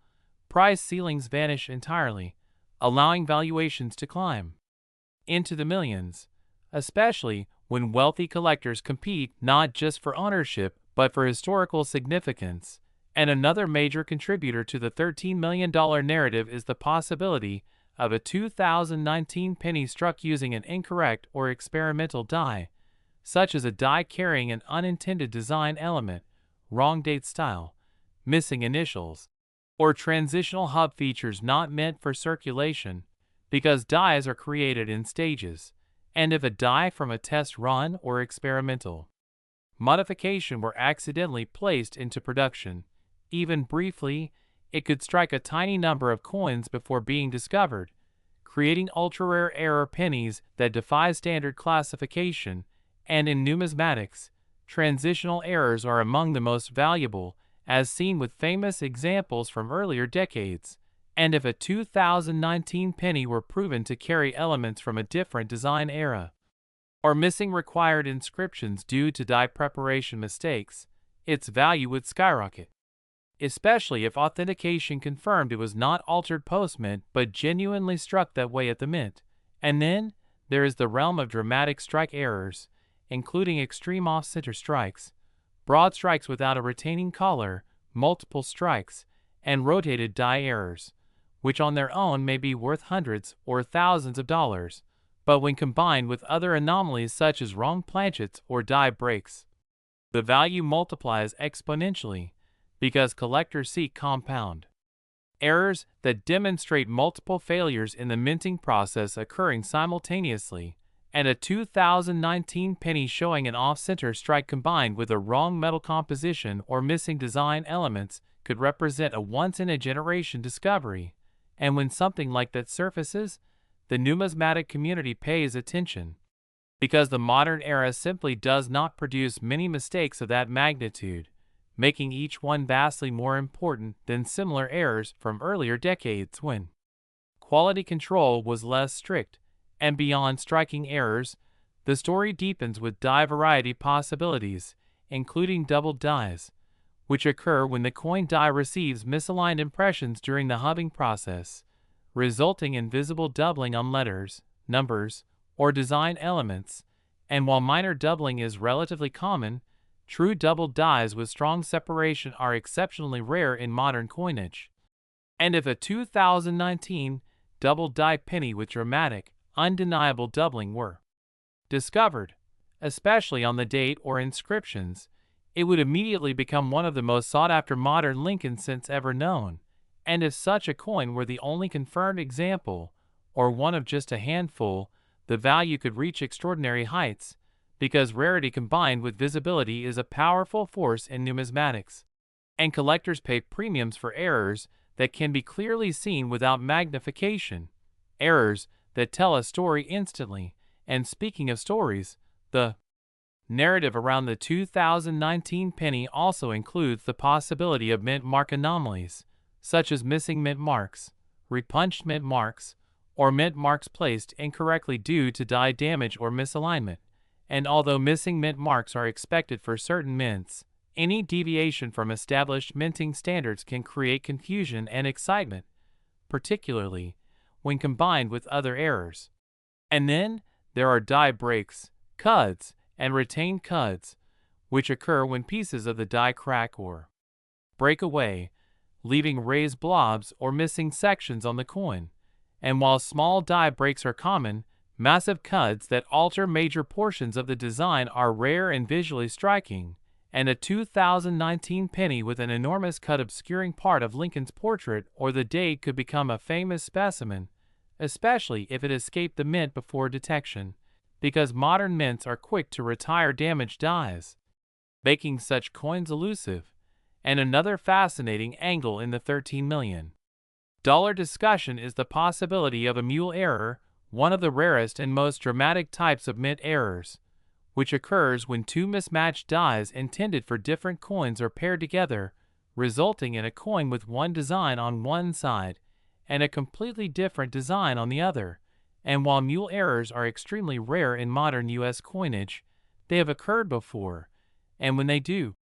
price ceilings vanish entirely, allowing valuations to climb into the millions, especially when wealthy collectors compete not just for ownership but for historical significance. And another major contributor to the $13 million narrative is the possibility of a 2019 penny struck using an incorrect or experimental die, such as a die carrying an unintended design element, wrong date style, missing initials, or transitional hub features not meant for circulation, because dies are created in stages, and if a die from a test run or experimental modification were accidentally placed into production, even briefly, it could strike a tiny number of coins before being discovered, creating ultra-rare error pennies that defy standard classification. And in numismatics, transitional errors are among the most valuable, as seen with famous examples from earlier decades. And if a 2019 penny were proven to carry elements from a different design era, or missing required inscriptions due to die preparation mistakes, its value would skyrocket, especially if authentication confirmed it was not altered post-mint but genuinely struck that way at the mint. And then there is the realm of dramatic strike errors, including extreme off-center strikes, broad strikes without a retaining collar, multiple strikes, and rotated die errors, which on their own may be worth hundreds or thousands of dollars, but when combined with other anomalies such as wrong planchets or die breaks, the value multiplies exponentially, because collectors seek compound errors that demonstrate multiple failures in the minting process occurring simultaneously. And a 2019 penny showing an off-center strike combined with a wrong metal composition or missing design elements could represent a once-in-a-generation discovery. And when something like that surfaces, the numismatic community pays attention, because the modern era simply does not produce many mistakes of that magnitude, making each one vastly more important than similar errors from earlier decades when quality control was less strict. And beyond striking errors, the story deepens with die variety possibilities, including doubled dies, which occur when the coin die receives misaligned impressions during the hubbing process, resulting in visible doubling on letters, numbers, or design elements. And while minor doubling is relatively common, true doubled dies with strong separation are exceptionally rare in modern coinage. And if a 2019 doubled die penny with dramatic, undeniable doubling were discovered, especially on the date or inscriptions, it would immediately become one of the most sought-after modern Lincoln cents ever known. And if such a coin were the only confirmed example, or one of just a handful, the value could reach extraordinary heights, because rarity combined with visibility is a powerful force in numismatics. And collectors pay premiums for errors that can be clearly seen without magnification, errors that tell a story instantly. And speaking of stories, the narrative around the 2019 penny also includes the possibility of mint mark anomalies, such as missing mint marks, repunched mint marks, or mint marks placed incorrectly due to die damage or misalignment. And although missing mint marks are expected for certain mints, any deviation from established minting standards can create confusion and excitement, particularly when combined with other errors. And then there are die breaks, cuds, and retained cuds, which occur when pieces of the die crack or break away, leaving raised blobs or missing sections on the coin. And while small die breaks are common, massive cuds that alter major portions of the design are rare and visually striking. And a 2019 penny with an enormous cut obscuring part of Lincoln's portrait or the date could become a famous specimen, especially if it escaped the mint before detection, because modern mints are quick to retire damaged dies, making such coins elusive. And another fascinating angle in the $13 million discussion is the possibility of a mule error, one of the rarest and most dramatic types of mint errors, which occurs when two mismatched dies intended for different coins are paired together, resulting in a coin with one design on one side and a completely different design on the other. And while mule errors are extremely rare in modern U.S. coinage, they have occurred before, and when they do,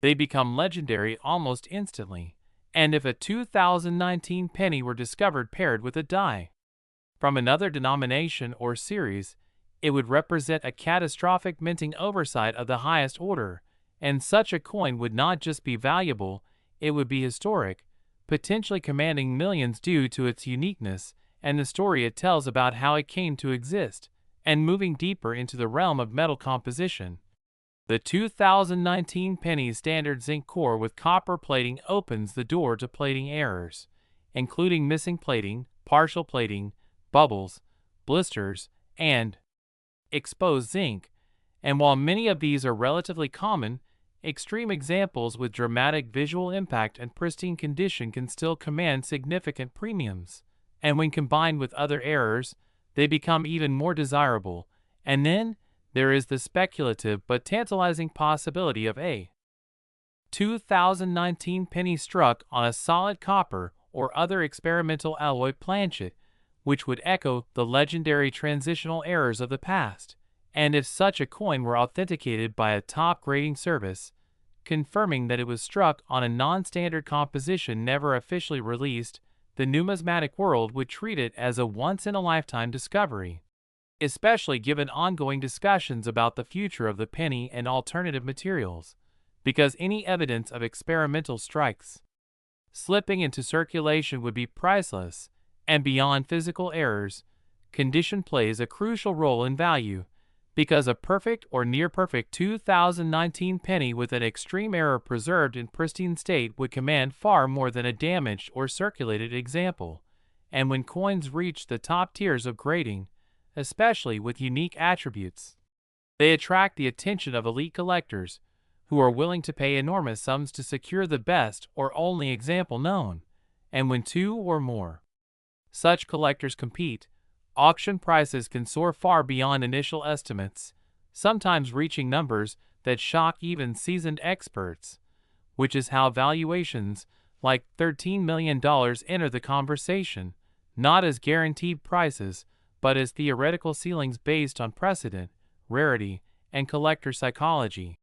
they become legendary almost instantly. And if a 2019 penny were discovered paired with a die from another denomination or series, it would represent a catastrophic minting oversight of the highest order, and such a coin would not just be valuable, it would be historic, potentially commanding millions due to its uniqueness and the story it tells about how it came to exist. And moving deeper into the realm of metal composition, the 2019 penny standard zinc core with copper plating opens the door to plating errors, including missing plating, partial plating, bubbles, blisters, and exposed zinc. And while many of these are relatively common, extreme examples with dramatic visual impact and pristine condition can still command significant premiums. And when combined with other errors, they become even more desirable. And then there is the speculative but tantalizing possibility of a 2019 penny struck on a solid copper or other experimental alloy planchet, which would echo the legendary transitional errors of the past. And if such a coin were authenticated by a top grading service, confirming that it was struck on a non-standard composition never officially released, the numismatic world would treat it as a once-in-a-lifetime discovery, especially given ongoing discussions about the future of the penny and alternative materials, because any evidence of experimental strikes slipping into circulation would be priceless. And beyond physical errors, condition plays a crucial role in value, because a perfect or near-perfect 2019 penny with an extreme error preserved in pristine state would command far more than a damaged or circulated example. And when coins reach the top tiers of grading, especially with unique attributes, they attract the attention of elite collectors, who are willing to pay enormous sums to secure the best or only example known. And when two or more such collectors compete, auction prices can soar far beyond initial estimates, sometimes reaching numbers that shock even seasoned experts, which is how valuations like $13 million enter the conversation, not as guaranteed prices, but as theoretical ceilings based on precedent, rarity, and collector psychology.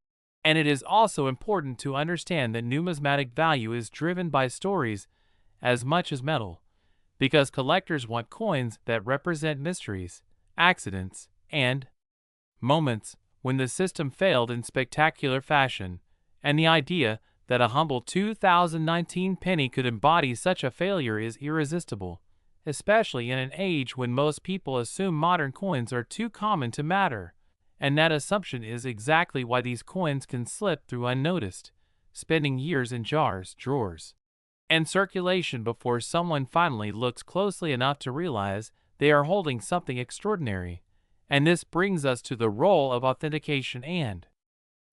And it is also important to understand that numismatic value is driven by stories as much as metal, because collectors want coins that represent mysteries, accidents, and moments when the system failed in spectacular fashion. And the idea that a humble 2019 penny could embody such a failure is irresistible, especially in an age when most people assume modern coins are too common to matter. And that assumption is exactly why these coins can slip through unnoticed, spending years in jars, drawers, and circulation before someone finally looks closely enough to realize they are holding something extraordinary. And this brings us to the role of authentication and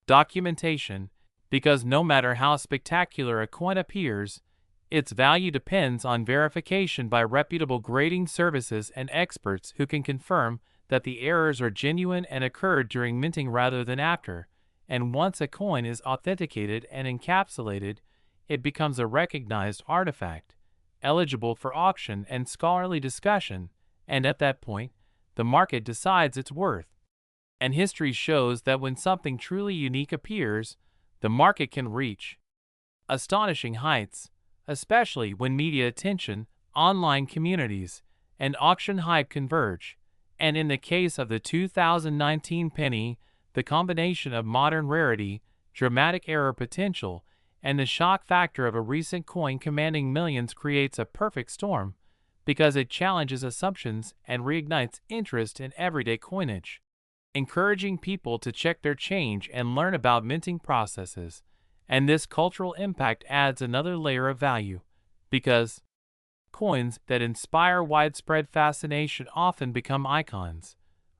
documentation, because no matter how spectacular a coin appears, its value depends on verification by reputable grading services and experts who can confirm that the errors are genuine and occurred during minting rather than after. And once a coin is authenticated and encapsulated, it becomes a recognized artifact, eligible for auction and scholarly discussion, and at that point, the market decides its worth. And history shows that when something truly unique appears, the market can reach astonishing heights, especially when media attention, online communities, and auction hype converge. And in the case of the 2019 penny, the combination of modern rarity, dramatic error potential, and the shock factor of a recent coin commanding millions creates a perfect storm, because it challenges assumptions and reignites interest in everyday coinage, encouraging people to check their change and learn about minting processes. And this cultural impact adds another layer of value, because coins that inspire widespread fascination often become icons,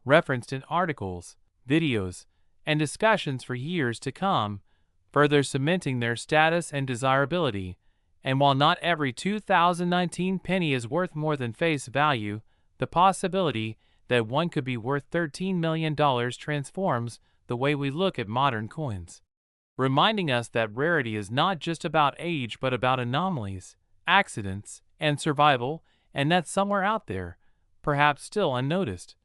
referenced in articles, videos, and discussions for years to come, further cementing their status and desirability. And while not every 2019 penny is worth more than face value, the possibility that one could be worth $13 million transforms the way we look at modern coins, reminding us that rarity is not just about age but about anomalies, accidents, and survival, and that somewhere out there, perhaps still unnoticed.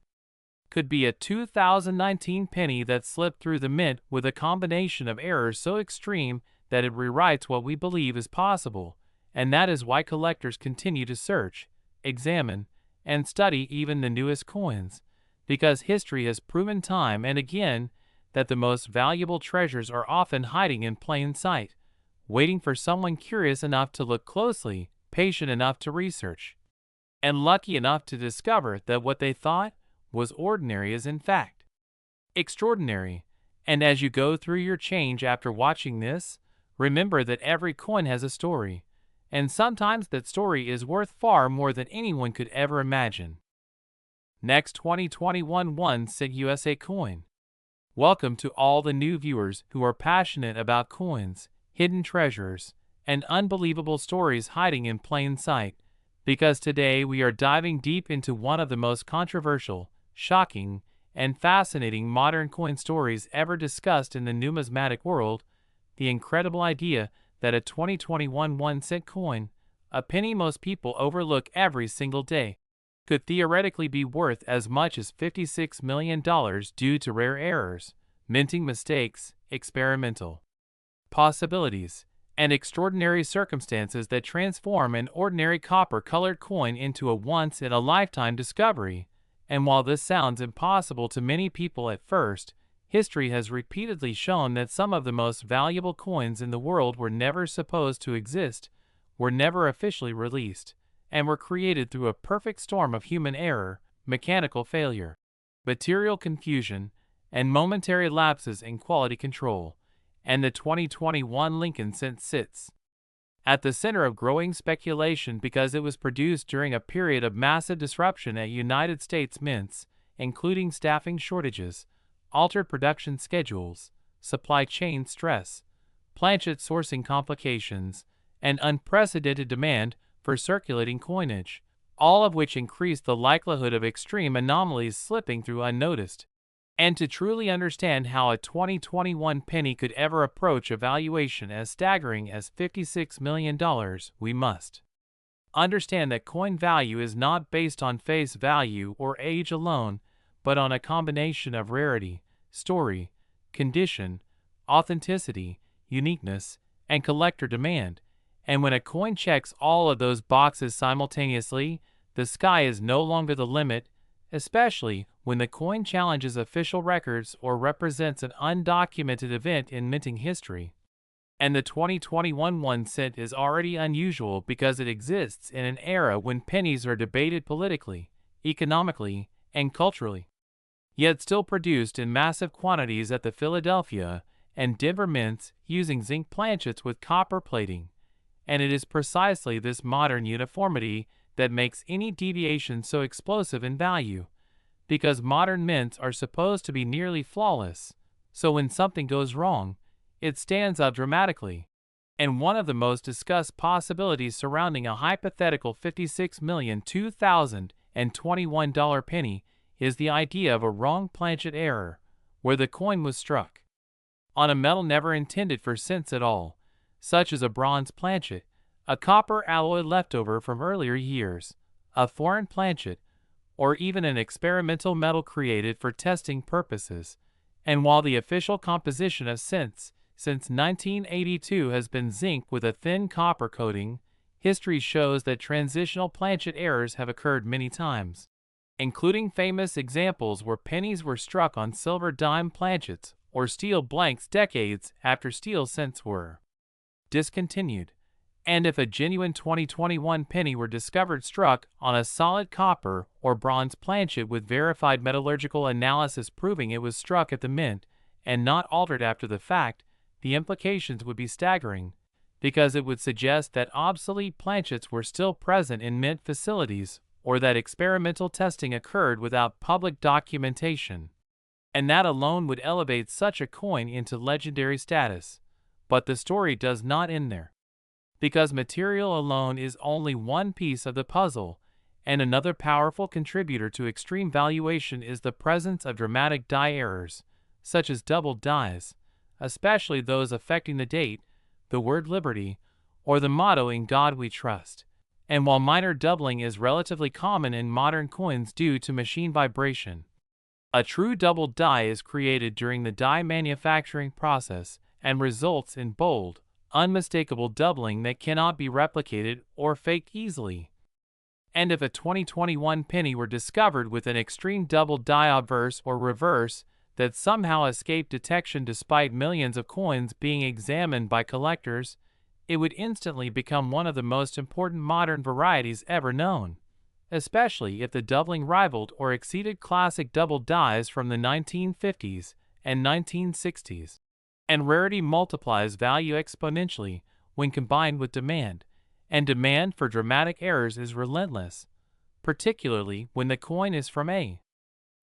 Could be a 2019 penny that slipped through the mint with a combination of errors so extreme that it rewrites what we believe is possible, and that is why collectors continue to search, examine, and study even the newest coins, because history has proven time and again that the most valuable treasures are often hiding in plain sight, waiting for someone curious enough to look closely, patient enough to research, and lucky enough to discover that what they thought was ordinary is in fact extraordinary. And as you go through your change after watching this, remember that every coin has a story, and sometimes that story is worth far more than anyone could ever imagine. Next, 2021 1-cent USA coin. Welcome to all the new viewers who are passionate about coins, hidden treasures, and unbelievable stories hiding in plain sight, because today we are diving deep into one of the most controversial, shocking, and fascinating modern coin stories ever discussed in the numismatic world, the incredible idea that a 2021 1-cent coin, a penny most people overlook every single day, could theoretically be worth as much as $56 million due to rare errors, minting mistakes, experimental possibilities, and extraordinary circumstances that transform an ordinary copper-colored coin into a once-in-a-lifetime discovery. And while this sounds impossible to many people at first, history has repeatedly shown that some of the most valuable coins in the world were never supposed to exist, were never officially released, and were created through a perfect storm of human error, mechanical failure, material confusion, and momentary lapses in quality control. And the 2021 Lincoln cent sits at the center of growing speculation because it was produced during a period of massive disruption at United States mints, including staffing shortages, altered production schedules, supply chain stress, planchet sourcing complications, and unprecedented demand for circulating coinage, all of which increased the likelihood of extreme anomalies slipping through unnoticed. And to truly understand how a 2021 penny could ever approach a valuation as staggering as $56 million, we must understand that coin value is not based on face value or age alone, but on a combination of rarity, story, condition, authenticity, uniqueness, and collector demand. And when a coin checks all of those boxes simultaneously, the sky is no longer the limit, especially when the coin challenges official records or represents an undocumented event in minting history. And the 2021 1-cent is already unusual because it exists in an era when pennies are debated politically, economically, and culturally, yet still produced in massive quantities at the Philadelphia and Denver mints using zinc planchets with copper plating. And it is precisely this modern uniformity that makes any deviation so explosive in value, because modern mints are supposed to be nearly flawless, so when something goes wrong, it stands out dramatically. And one of the most discussed possibilities surrounding a hypothetical $56,002,021 penny is the idea of a wrong planchet error, where the coin was struck on a metal never intended for cents at all, such as a bronze planchet, a copper alloy leftover from earlier years, a foreign planchet, or even an experimental metal created for testing purposes. And while the official composition of cents since 1982 has been zinc with a thin copper coating, history shows that transitional planchet errors have occurred many times, including famous examples where pennies were struck on silver dime planchets or steel blanks decades after steel cents were discontinued. And if a genuine 2021 penny were discovered struck on a solid copper or bronze planchet with verified metallurgical analysis proving it was struck at the mint and not altered after the fact, the implications would be staggering, because it would suggest that obsolete planchets were still present in mint facilities or that experimental testing occurred without public documentation. And that alone would elevate such a coin into legendary status. But the story does not end there, because material alone is only one piece of the puzzle, and another powerful contributor to extreme valuation is the presence of dramatic die errors, such as doubled dies, especially those affecting the date, the word liberty, or the motto "In God We Trust." and while minor doubling is relatively common in modern coins due to machine vibration. A true doubled die is created during the die manufacturing process and results in bold, unmistakable doubling that cannot be replicated or faked easily. And if a 2021 penny were discovered with an extreme doubled die obverse or reverse that somehow escaped detection despite millions of coins being examined by collectors, it would instantly become one of the most important modern varieties ever known, especially if the doubling rivaled or exceeded classic doubled dies from the 1950s and 1960s. And rarity multiplies value exponentially when combined with demand, and demand for dramatic errors is relentless, particularly when the coin is from a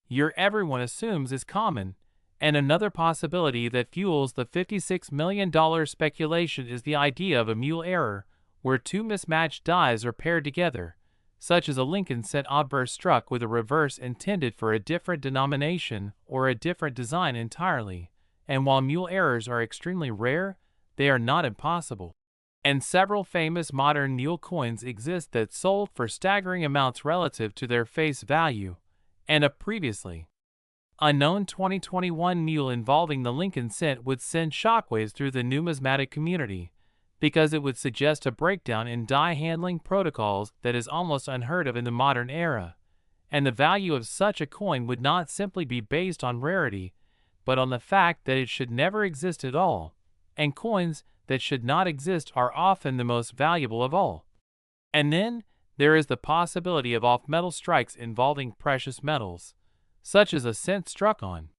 year everyone assumes is common. And another possibility that fuels the $56 million speculation is the idea of a mule error, where two mismatched dies are paired together, such as a Lincoln cent obverse struck with a reverse intended for a different denomination or a different design entirely. And while mule errors are extremely rare, they are not impossible. And several famous modern mule coins exist that sold for staggering amounts relative to their face value, and a previously unknown 2021 mule involving the Lincoln cent would send shockwaves through the numismatic community, because it would suggest a breakdown in die handling protocols that is almost unheard of in the modern era. And the value of such a coin would not simply be based on rarity, but on the fact that it should never exist at all, and coins that should not exist are often the most valuable of all. And then there is the possibility of off-metal strikes involving precious metals, such as a cent struck on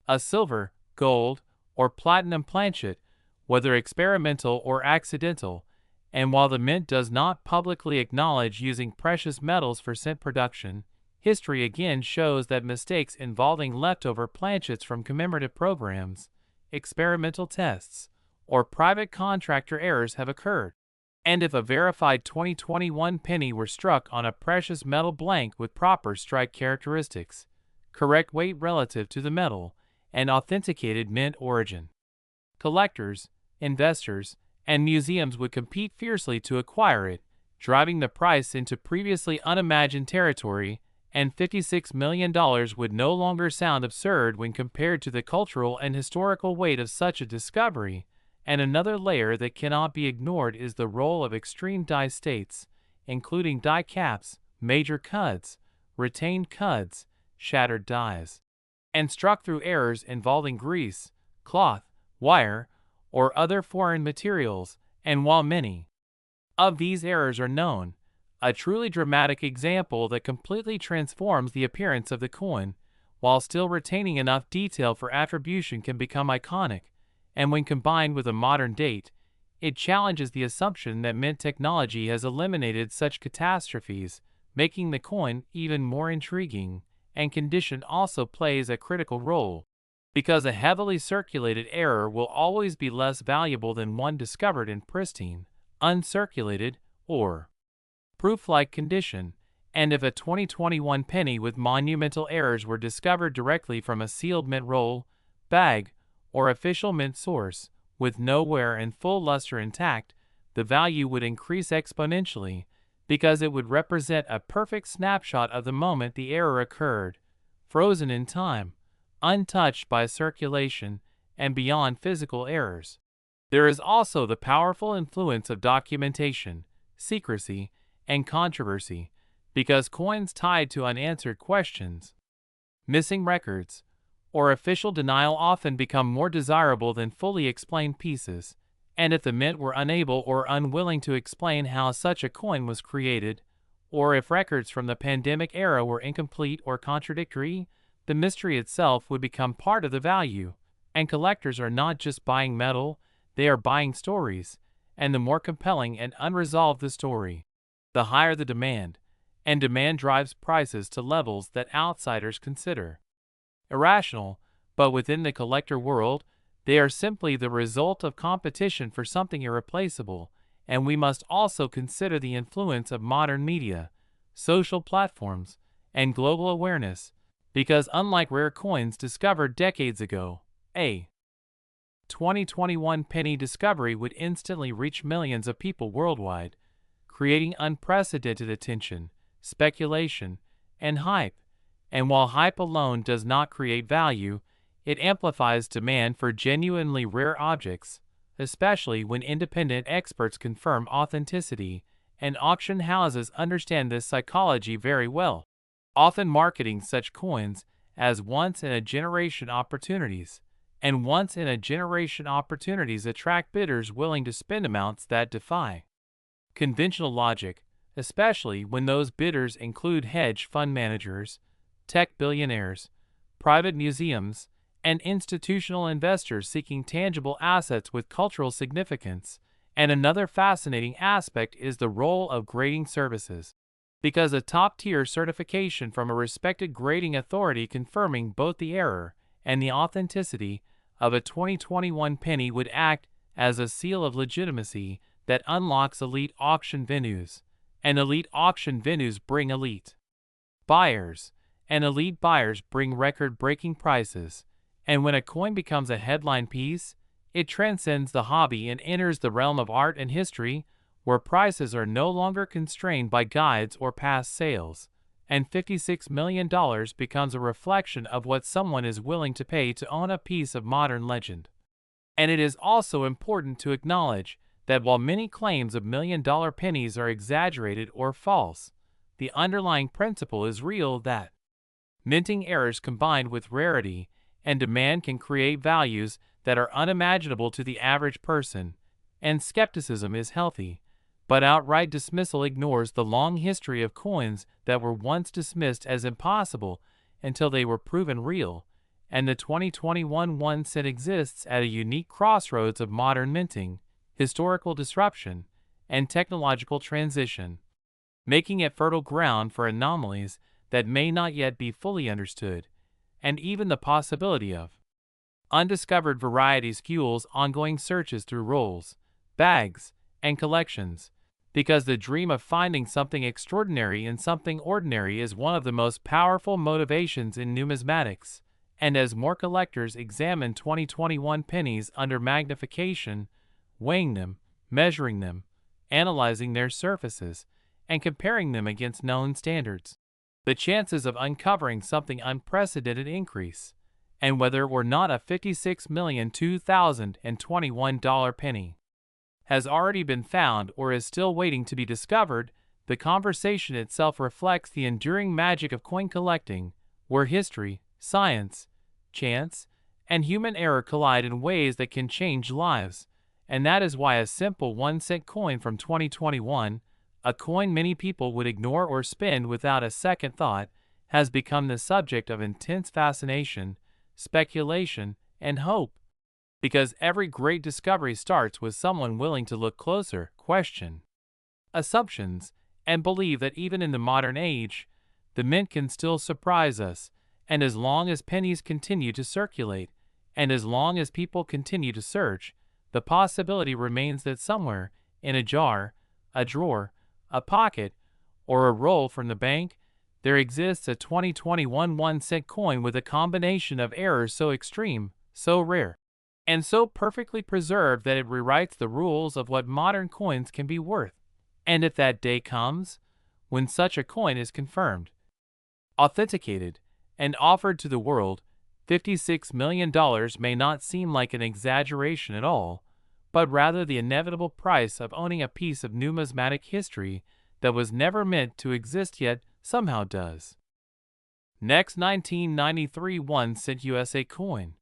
a silver, gold, or platinum planchet, whether experimental or accidental. And while the mint does not publicly acknowledge using precious metals for cent production, history again shows that mistakes involving leftover planchets from commemorative programs, experimental tests, or private contractor errors have occurred. And if a verified 2021 penny were struck on a precious metal blank with proper strike characteristics, correct weight relative to the metal, and authenticated mint origin, collectors, investors, and museums would compete fiercely to acquire it, driving the price into previously unimagined territory, and $56 million would no longer sound absurd when compared to the cultural and historical weight of such a discovery. And another layer that cannot be ignored is the role of extreme die states, including die caps, major cuds, retained cuds, shattered dies, and struck through errors involving grease, cloth, wire, or other foreign materials. And while many of these errors are known, a truly dramatic example that completely transforms the appearance of the coin, while still retaining enough detail for attribution, can become iconic. And when combined with a modern date, it challenges the assumption that mint technology has eliminated such catastrophes, making the coin even more intriguing. And condition also plays a critical role, because a heavily circulated error will always be less valuable than one discovered in pristine, uncirculated, or proof-like condition. And if a 2021 penny with monumental errors were discovered directly from a sealed mint roll, bag, or official mint source, with no wear and full luster intact, the value would increase exponentially, because it would represent a perfect snapshot of the moment the error occurred, frozen in time, untouched by circulation, and beyond physical errors. There is also the powerful influence of documentation, secrecy, and controversy, because coins tied to unanswered questions, missing records, or official denial often become more desirable than fully explained pieces. And if the mint were unable or unwilling to explain how such a coin was created, or if records from the pandemic era were incomplete or contradictory, the mystery itself would become part of the value. And collectors are not just buying metal, they are buying stories, and the more compelling and unresolved the story, the higher the demand, and demand drives prices to levels that outsiders consider irrational. But within the collector world, they are simply the result of competition for something irreplaceable. And we must also consider the influence of modern media, social platforms, and global awareness, because unlike rare coins discovered decades ago, a 2021 penny discovery would instantly reach millions of people worldwide, creating unprecedented attention, speculation, and hype. And while hype alone does not create value, it amplifies demand for genuinely rare objects, especially when independent experts confirm authenticity, and auction houses understand this psychology very well, often marketing such coins as once-in-a-generation opportunities. And once-in-a-generation opportunities attract bidders willing to spend amounts that defy conventional logic, especially when those bidders include hedge fund managers, tech billionaires, private museums, and institutional investors seeking tangible assets with cultural significance. And another fascinating aspect is the role of grading services, because a top-tier certification from a respected grading authority confirming both the error and the authenticity of a 2021 penny would act as a seal of legitimacy that unlocks elite auction venues. And elite auction venues bring elite buyers, and elite buyers bring record-breaking prices. And when a coin becomes a headline piece, it transcends the hobby and enters the realm of art and history, where prices are no longer constrained by guides or past sales. And $56 million becomes a reflection of what someone is willing to pay to own a piece of modern legend. And it is also important to acknowledge that while many claims of million-dollar pennies are exaggerated or false, the underlying principle is real, that minting errors combined with rarity and demand can create values that are unimaginable to the average person. And skepticism is healthy, but outright dismissal ignores the long history of coins that were once dismissed as impossible until they were proven real. And the 2021 1 cent exists at a unique crossroads of modern minting, historical disruption, and technological transition, making it fertile ground for anomalies that may not yet be fully understood. And even the possibility of undiscovered varieties fuels ongoing searches through rolls, bags, and collections, because the dream of finding something extraordinary in something ordinary is one of the most powerful motivations in numismatics. And as more collectors examine 2021 pennies under magnification, weighing them, measuring them, analyzing their surfaces, and comparing them against known standards, the chances of uncovering something unprecedented increase. And whether or not a $56,002,021 penny has already been found or is still waiting to be discovered, the conversation itself reflects the enduring magic of coin collecting, where history, science, chance, and human error collide in ways that can change lives. And that is why a simple 1 cent coin from 2021, a coin many people would ignore or spend without a second thought, has become the subject of intense fascination, speculation, and hope. Because every great discovery starts with someone willing to look closer, question assumptions, and believe that even in the modern age, the mint can still surprise us. And as long as pennies continue to circulate, and as long as people continue to search, the possibility remains that somewhere, in a jar, a drawer, a pocket, or a roll from the bank, there exists a 2021 1 cent coin with a combination of errors so extreme, so rare, and so perfectly preserved that it rewrites the rules of what modern coins can be worth. And if that day comes, when such a coin is confirmed, authenticated, and offered to the world, $56 million may not seem like an exaggeration at all, but rather the inevitable price of owning a piece of numismatic history that was never meant to exist yet somehow does. Next, 1993 1 cent USA coin.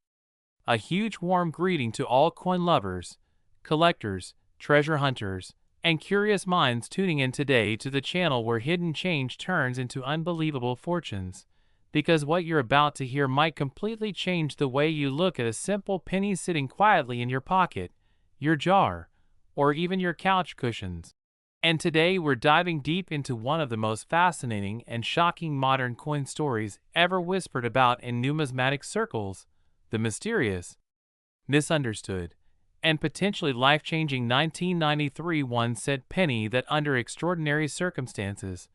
A huge warm greeting to all coin lovers, collectors, treasure hunters, and curious minds tuning in today to the channel where hidden change turns into unbelievable fortunes. Because what you're about to hear might completely change the way you look at a simple penny sitting quietly in your pocket, your jar, or even your couch cushions. And today we're diving deep into one of the most fascinating and shocking modern coin stories ever whispered about in numismatic circles, the mysterious, misunderstood, and potentially life-changing 1993 1 cent penny that, under extraordinary circumstances,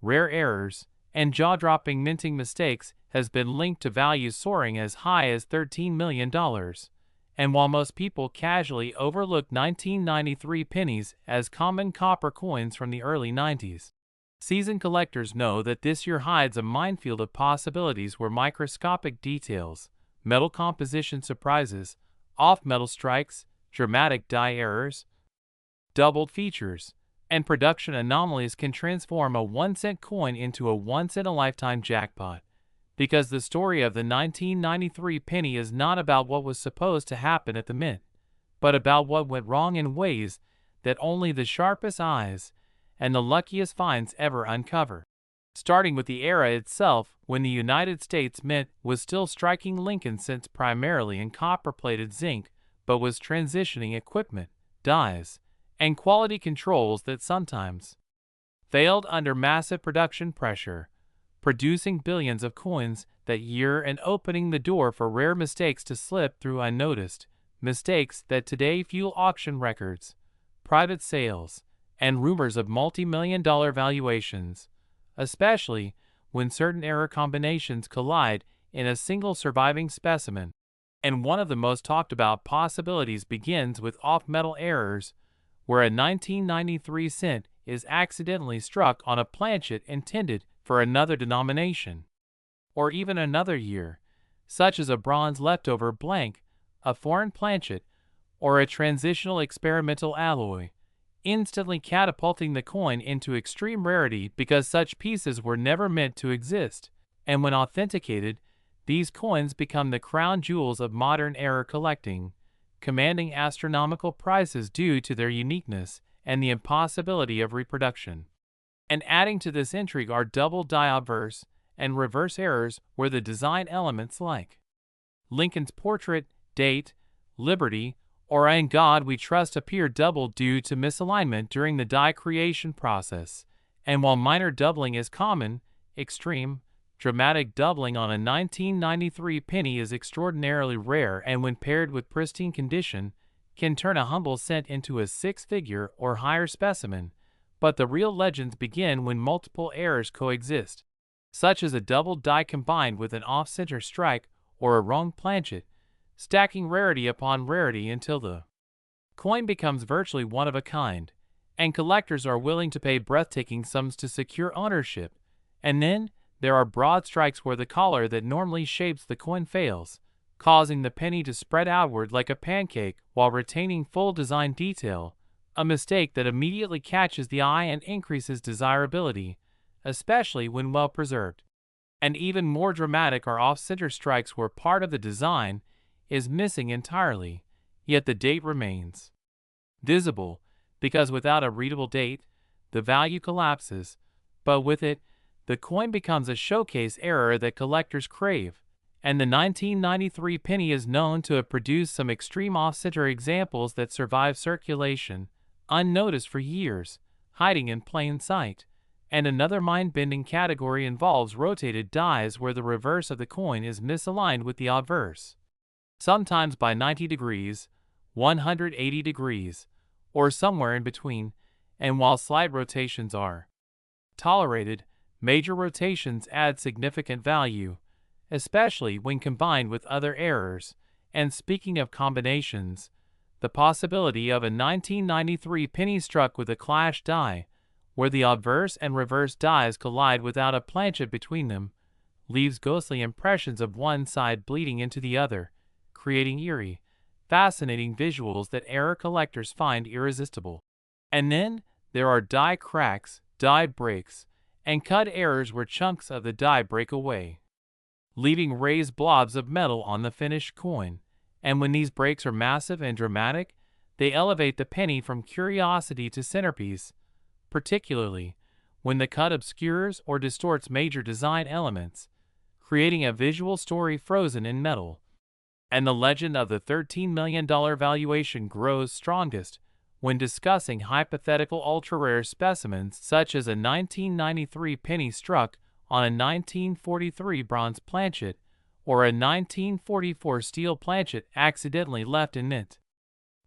rare errors, and jaw-dropping minting mistakes, has been linked to values soaring as high as $13 million. And while most people casually overlook 1993 pennies as common copper coins from the early 90s, seasoned collectors know that this year hides a minefield of possibilities where microscopic details, metal composition surprises, off-metal strikes, dramatic die errors, doubled features, and production anomalies can transform a 1-cent coin into a once-in-a-lifetime jackpot. Because the story of the 1993 penny is not about what was supposed to happen at the mint, but about what went wrong in ways that only the sharpest eyes and the luckiest finds ever uncover. Starting with the era itself, when the United States Mint was still striking Lincoln cents primarily in copper-plated zinc, but was transitioning equipment, dies, and quality controls that sometimes failed under massive production pressure, producing billions of coins that year and opening the door for rare mistakes to slip through unnoticed, mistakes that today fuel auction records, private sales, and rumors of multi-million-dollar valuations, especially when certain error combinations collide in a single surviving specimen. And one of the most talked about possibilities begins with off-metal errors, where a 1993 cent is accidentally struck on a planchet intended for another denomination, or even another year, such as a bronze leftover blank, a foreign planchet, or a transitional experimental alloy, instantly catapulting the coin into extreme rarity because such pieces were never meant to exist, and when authenticated, these coins become the crown jewels of modern error collecting, commanding astronomical prices due to their uniqueness and the impossibility of reproduction. And adding to this intrigue are double die obverse and reverse errors where the design elements like Lincoln's portrait, date, liberty, or in God we trust appear doubled due to misalignment during the die creation process. And while minor doubling is common, extreme, dramatic doubling on a 1993 penny is extraordinarily rare and when paired with pristine condition, can turn a humble cent into a six-figure or higher specimen. But the real legends begin when multiple errors coexist, such as a double die combined with an off-center strike or a wrong planchet, stacking rarity upon rarity until the coin becomes virtually one of a kind, and collectors are willing to pay breathtaking sums to secure ownership. And then there are broad strikes where the collar that normally shapes the coin fails, causing the penny to spread outward like a pancake while retaining full design detail, a mistake that immediately catches the eye and increases desirability, especially when well preserved. And even more dramatic are off-center strikes where part of the design is missing entirely, yet the date remains visible, because without a readable date, the value collapses, but with it, the coin becomes a showcase error that collectors crave. And the 1993 penny is known to have produced some extreme off-center examples that survive circulation, unnoticed for years, hiding in plain sight. And another mind-bending category involves rotated dies where the reverse of the coin is misaligned with the obverse, sometimes by 90 degrees, 180 degrees, or somewhere in between, and while slight rotations are tolerated, major rotations add significant value, especially when combined with other errors. And speaking of combinations, the possibility of a 1993 penny struck with a clash die, where the obverse and reverse dies collide without a planchet between them, leaves ghostly impressions of one side bleeding into the other, creating eerie, fascinating visuals that error collectors find irresistible. And then there are die cracks, die breaks, and cut errors where chunks of the die break away, leaving raised blobs of metal on the finished coin. And when these breaks are massive and dramatic, they elevate the penny from curiosity to centerpiece, particularly when the cut obscures or distorts major design elements, creating a visual story frozen in metal. And the legend of the $13 million valuation grows strongest when discussing hypothetical ultra-rare specimens such as a 1993 penny struck on a 1943 bronze planchet or a 1944 steel planchet accidentally left in mint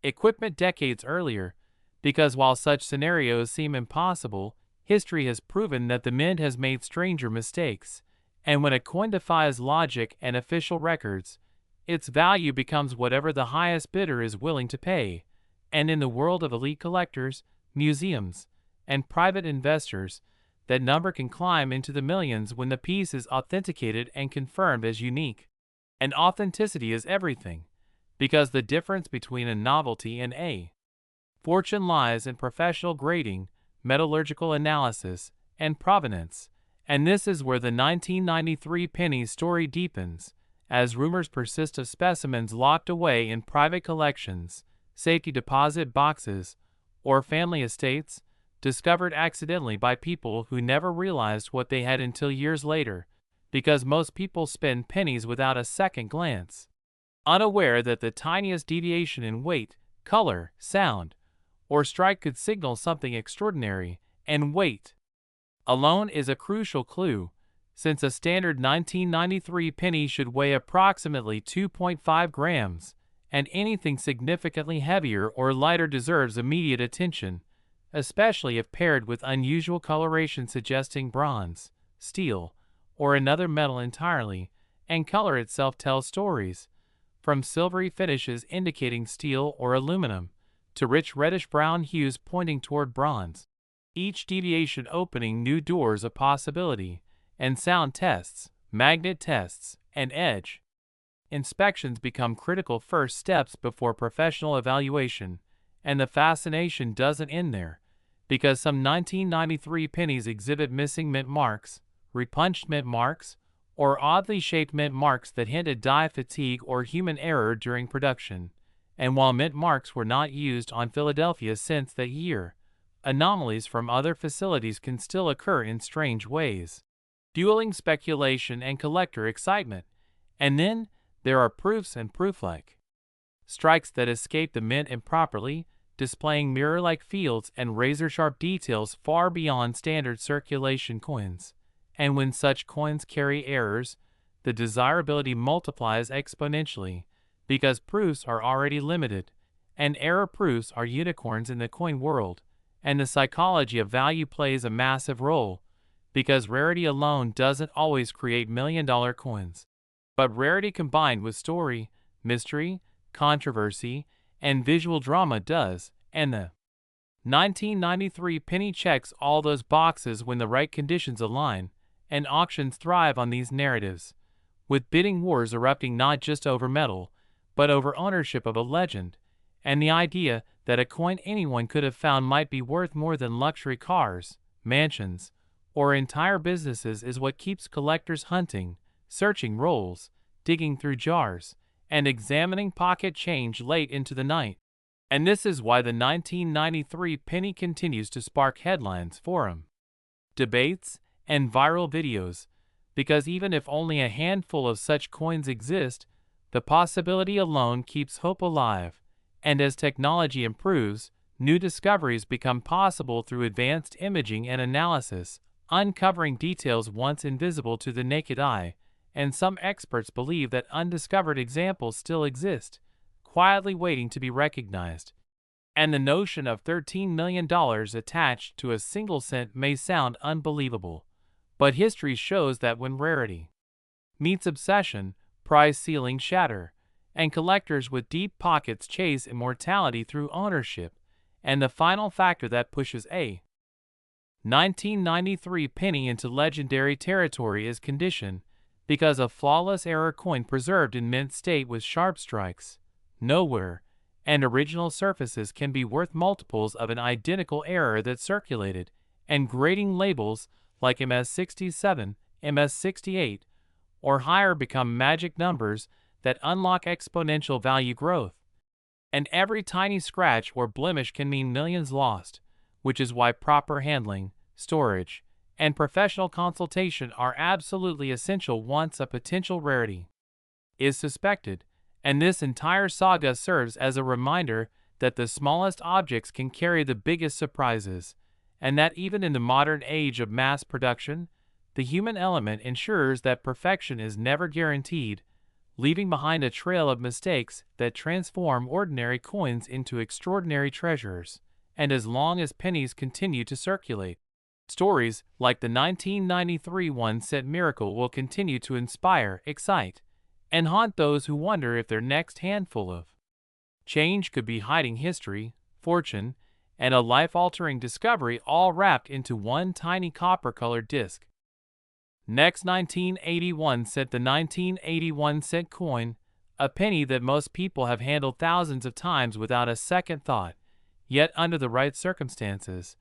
equipment decades earlier, because while such scenarios seem impossible, history has proven that the mint has made stranger mistakes, and when a coin defies logic and official records, its value becomes whatever the highest bidder is willing to pay, and in the world of elite collectors, museums, and private investors, that number can climb into the millions when the piece is authenticated and confirmed as unique. And authenticity is everything, because the difference between a novelty and a fortune lies in professional grading, metallurgical analysis, and provenance. And this is where the 1993 penny story deepens, as rumors persist of specimens locked away in private collections, safety deposit boxes, or family estates, discovered accidentally by people who never realized what they had until years later, because most people spend pennies without a second glance, unaware that the tiniest deviation in weight, color, sound, or strike could signal something extraordinary, and weight alone is a crucial clue, since a standard 1993 penny should weigh approximately 2.5 grams, and anything significantly heavier or lighter deserves immediate attention, especially if paired with unusual coloration suggesting bronze, steel, or another metal entirely, and color itself tells stories, from silvery finishes indicating steel or aluminum, to rich reddish-brown hues pointing toward bronze, each deviation opening new doors of possibility, and sound tests, magnet tests, and edge inspections become critical first steps before professional evaluation, and the fascination doesn't end there, because some 1993 pennies exhibit missing mint marks, repunched mint marks, or oddly shaped mint marks that hint at die fatigue or human error during production. And while mint marks were not used on Philadelphia since that year, anomalies from other facilities can still occur in strange ways, fueling speculation and collector excitement. And then there are proofs and proof-like strikes that escape the mint improperly, displaying mirror-like fields and razor-sharp details far beyond standard circulation coins. And when such coins carry errors, the desirability multiplies exponentially, because proofs are already limited, and error proofs are unicorns in the coin world, and the psychology of value plays a massive role, because rarity alone doesn't always create million-dollar coins. But rarity combined with story, mystery, controversy, and visual drama does, and the 1993 penny checks all those boxes when the right conditions align, and auctions thrive on these narratives, with bidding wars erupting not just over metal, but over ownership of a legend, and the idea that a coin anyone could have found might be worth more than luxury cars, mansions, or entire businesses is what keeps collectors hunting, searching rolls, digging through jars, and examining pocket change late into the night. And this is why the 1993 penny continues to spark headlines, forum debates, and viral videos, because even if only a handful of such coins exist, the possibility alone keeps hope alive, and as technology improves, new discoveries become possible through advanced imaging and analysis, uncovering details once invisible to the naked eye, and some experts believe that undiscovered examples still exist, quietly waiting to be recognized. And the notion of $13 million attached to a single cent may sound unbelievable, but history shows that when rarity meets obsession, price ceilings shatter, and collectors with deep pockets chase immortality through ownership. And the final factor that pushes a 1993 penny into legendary territory is condition, because a flawless error coin preserved in mint state with sharp strikes, nowhere, and original surfaces can be worth multiples of an identical error that circulated, and grading labels like MS67, MS68, or higher become magic numbers that unlock exponential value growth. And every tiny scratch or blemish can mean millions lost, which is why proper handling, storage, and professional consultation are absolutely essential once a potential rarity is suspected. And this entire saga serves as a reminder that the smallest objects can carry the biggest surprises, and that even in the modern age of mass production, the human element ensures that perfection is never guaranteed, leaving behind a trail of mistakes that transform ordinary coins into extraordinary treasures. And as long as pennies continue to circulate, stories like the 1993 1-cent miracle will continue to inspire, excite, and haunt those who wonder if their next handful of change could be hiding history, fortune, and a life-altering discovery all wrapped into one tiny copper-colored disc. Next, 1981 cent. The 1981-cent coin, a penny that most people have handled thousands of times without a second thought, yet under the right circumstances,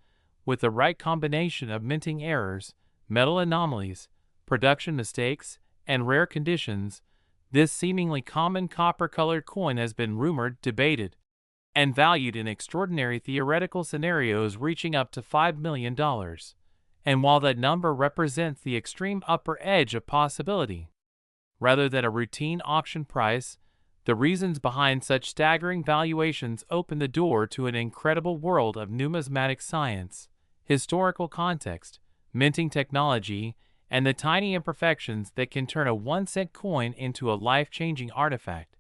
with the right combination of minting errors, metal anomalies, production mistakes, and rare conditions, this seemingly common copper-colored coin has been rumored, debated, and valued in extraordinary theoretical scenarios reaching up to $5 million. And while that number represents the extreme upper edge of possibility, rather than a routine auction price, the reasons behind such staggering valuations open the door to an incredible world of numismatic science, historical context, minting technology, and the tiny imperfections that can turn a 1-cent coin into a life-changing artifact.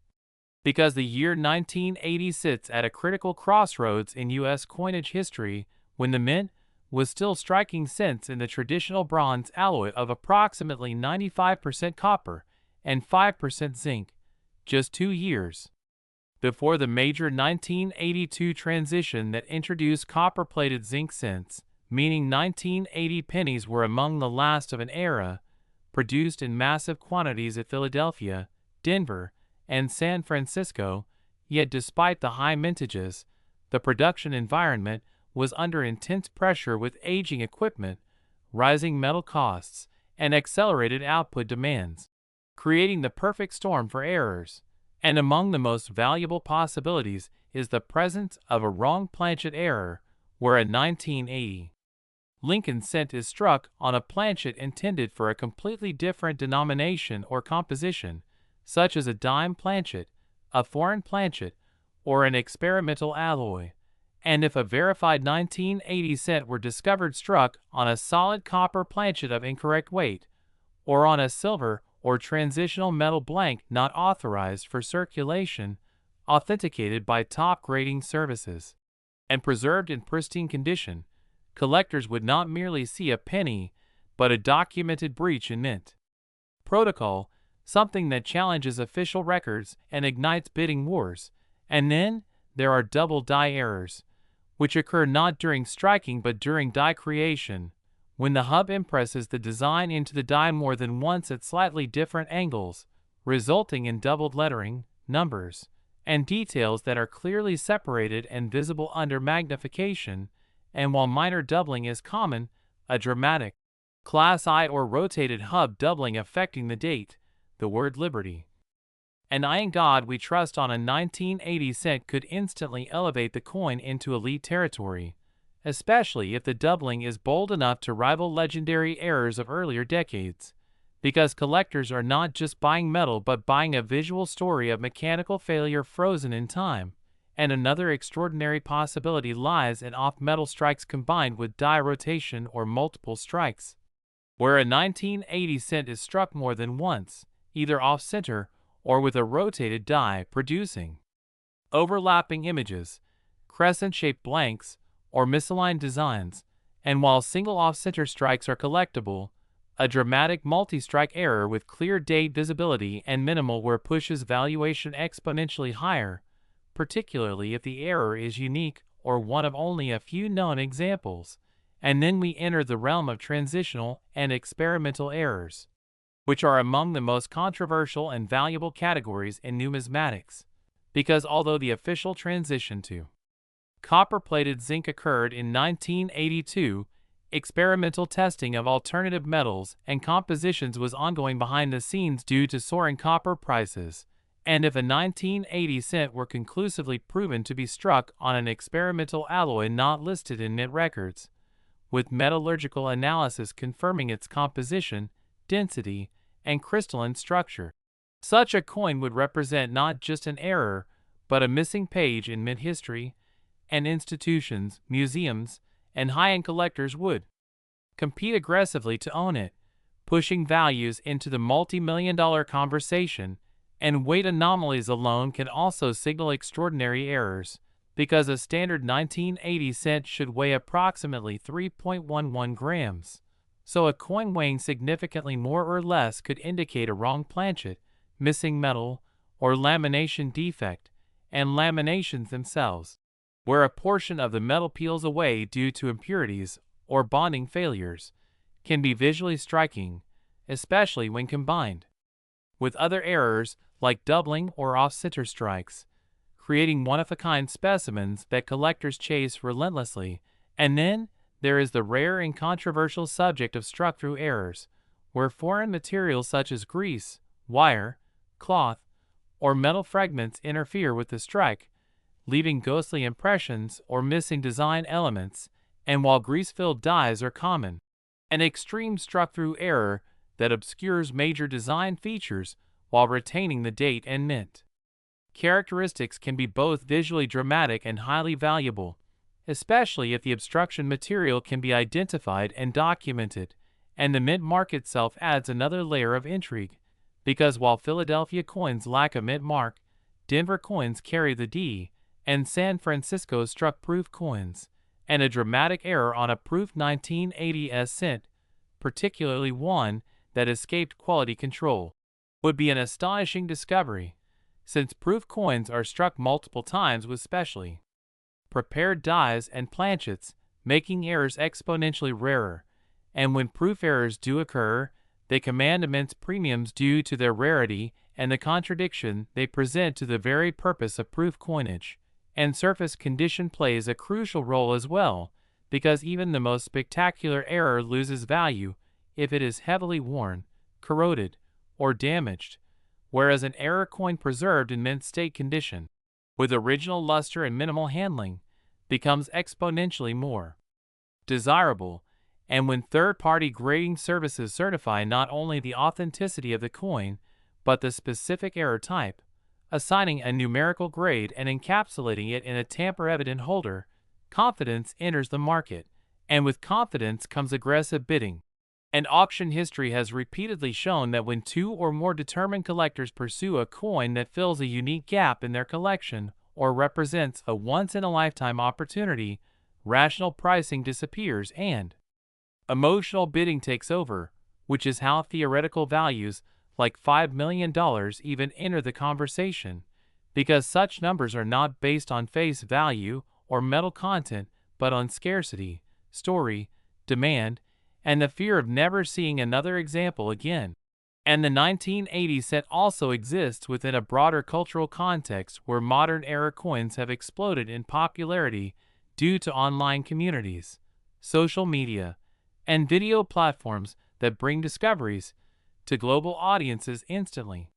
Because the year 1980 sits at a critical crossroads in U.S. coinage history, when the mint was still striking cents in the traditional bronze alloy of approximately 95% copper and 5% zinc, just 2 years before the major 1982 transition that introduced copper-plated zinc cents, meaning 1980 pennies were among the last of an era, produced in massive quantities at Philadelphia, Denver, and San Francisco. Yet despite the high mintages, the production environment was under intense pressure with aging equipment, rising metal costs, and accelerated output demands, creating the perfect storm for errors. And among the most valuable possibilities is the presence of a wrong planchet error, where a 1980 Lincoln cent is struck on a planchet intended for a completely different denomination or composition, such as a dime planchet, a foreign planchet, or an experimental alloy. And if a verified 1980 cent were discovered struck on a solid copper planchet of incorrect weight, or on a silver or transitional metal blank not authorized for circulation, authenticated by top grading services, and preserved in pristine condition, collectors would not merely see a penny, but a documented breach in mint protocol, something that challenges official records and ignites bidding wars. And then there are double die errors, which occur not during striking but during die creation, when the hub impresses the design into the die more than once at slightly different angles, resulting in doubled lettering, numbers, and details that are clearly separated and visible under magnification. And while minor doubling is common, a dramatic, class I or rotated hub doubling affecting the date, the word liberty, and I in God we trust on a 1980 cent could instantly elevate the coin into elite territory, especially if the doubling is bold enough to rival legendary errors of earlier decades, because collectors are not just buying metal but buying a visual story of mechanical failure frozen in time. And another extraordinary possibility lies in off-metal strikes combined with die rotation or multiple strikes, where a 1980 cent is struck more than once, either off-center or with a rotated die, producing overlapping images, crescent-shaped blanks, or misaligned designs. And while single off-center strikes are collectible, a dramatic multi-strike error with clear date visibility and minimal wear pushes valuation exponentially higher, particularly if the error is unique or one of only a few known examples. And then we enter the realm of transitional and experimental errors, which are among the most controversial and valuable categories in numismatics, because although the official transition to copper-plated zinc occurred in 1982, experimental testing of alternative metals and compositions was ongoing behind the scenes due to soaring copper prices. And if a 1980 cent were conclusively proven to be struck on an experimental alloy not listed in mint records, with metallurgical analysis confirming its composition, density, and crystalline structure, such a coin would represent not just an error, but a missing page in mint history, and institutions, museums, and high-end collectors would compete aggressively to own it, pushing values into the multi-million-dollar conversation. And weight anomalies alone can also signal extraordinary errors, because a standard 1980 cent should weigh approximately 3.11 grams. So a coin weighing significantly more or less could indicate a wrong planchet, missing metal, or lamination defect, and laminations themselves, where a portion of the metal peels away due to impurities or bonding failures, can be visually striking, especially when combined with other errors like doubling or off-center strikes, creating one-of-a-kind specimens that collectors chase relentlessly. And then there is the rare and controversial subject of struck-through errors, where foreign materials such as grease, wire, cloth, or metal fragments interfere with the strike, leaving ghostly impressions or missing design elements. And while grease-filled dies are common, an extreme struck-through error that obscures major design features while retaining the date and mint characteristics can be both visually dramatic and highly valuable, especially if the obstruction material can be identified and documented. And the mint mark itself adds another layer of intrigue, because while Philadelphia coins lack a mint mark, Denver coins carry the D, and San Francisco struck proof coins, and a dramatic error on a proof 1980s cent, particularly one that escaped quality control, would be an astonishing discovery, since proof coins are struck multiple times with specially prepared dies and planchets, making errors exponentially rarer. And when proof errors do occur, they command immense premiums due to their rarity and the contradiction they present to the very purpose of proof coinage. And surface condition plays a crucial role as well, because even the most spectacular error loses value if it is heavily worn, corroded, or damaged, whereas an error coin preserved in mint state condition, with original luster and minimal handling, becomes exponentially more desirable. And when third-party grading services certify not only the authenticity of the coin, but the specific error type, assigning a numerical grade and encapsulating it in a tamper-evident holder, confidence enters the market, and with confidence comes aggressive bidding. And auction history has repeatedly shown that when two or more determined collectors pursue a coin that fills a unique gap in their collection or represents a once-in-a-lifetime opportunity, rational pricing disappears and emotional bidding takes over, which is how theoretical values like $5 million even enter the conversation, because such numbers are not based on face value or metal content, but on scarcity, story, demand, and the fear of never seeing another example again. And the 1980s set also exists within a broader cultural context where modern era coins have exploded in popularity due to online communities, social media, and video platforms that bring discoveries to global audiences instantly,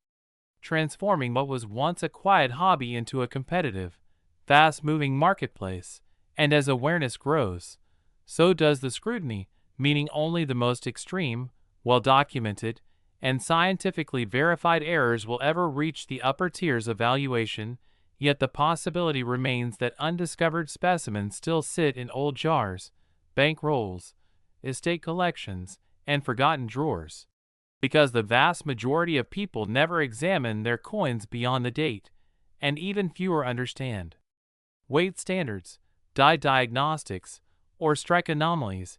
transforming what was once a quiet hobby into a competitive, fast-moving marketplace. And as awareness grows, so does the scrutiny, meaning only the most extreme, well-documented, and scientifically verified errors will ever reach the upper tiers of valuation. Yet the possibility remains that undiscovered specimens still sit in old jars, bank rolls, estate collections, and forgotten drawers, because the vast majority of people never examine their coins beyond the date, and even fewer understand weight standards, die diagnostics, or strike anomalies,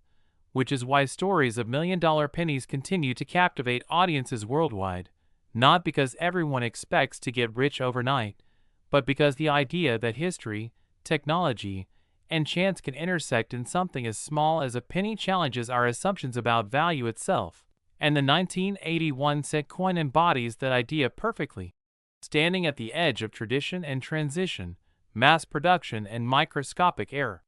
which is why stories of million-dollar pennies continue to captivate audiences worldwide, not because everyone expects to get rich overnight, but because the idea that history, technology, and chance can intersect in something as small as a penny challenges our assumptions about value itself. And the 1981 cent coin embodies that idea perfectly, standing at the edge of tradition and transition, mass production and microscopic error,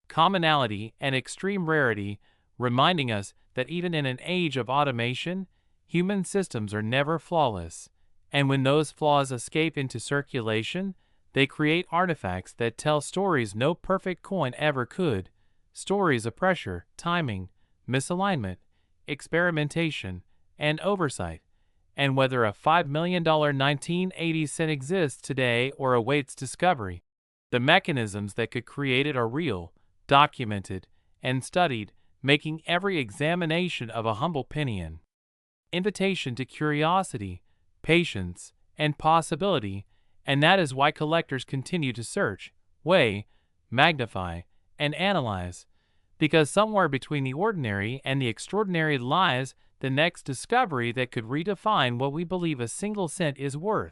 commonality and extreme rarity, reminding us that even in an age of automation, human systems are never flawless, and when those flaws escape into circulation, they create artifacts that tell stories no perfect coin ever could, stories of pressure, timing, misalignment, experimentation, and oversight. And whether a $5 million 1980 cent exists today or awaits discovery, the mechanisms that could create it are real, documented, and studied, making every examination of a humble penny an invitation to curiosity, patience, and possibility. And that is why collectors continue to search, weigh, magnify, and analyze, because somewhere between the ordinary and the extraordinary lies the next discovery that could redefine what we believe a single cent is worth.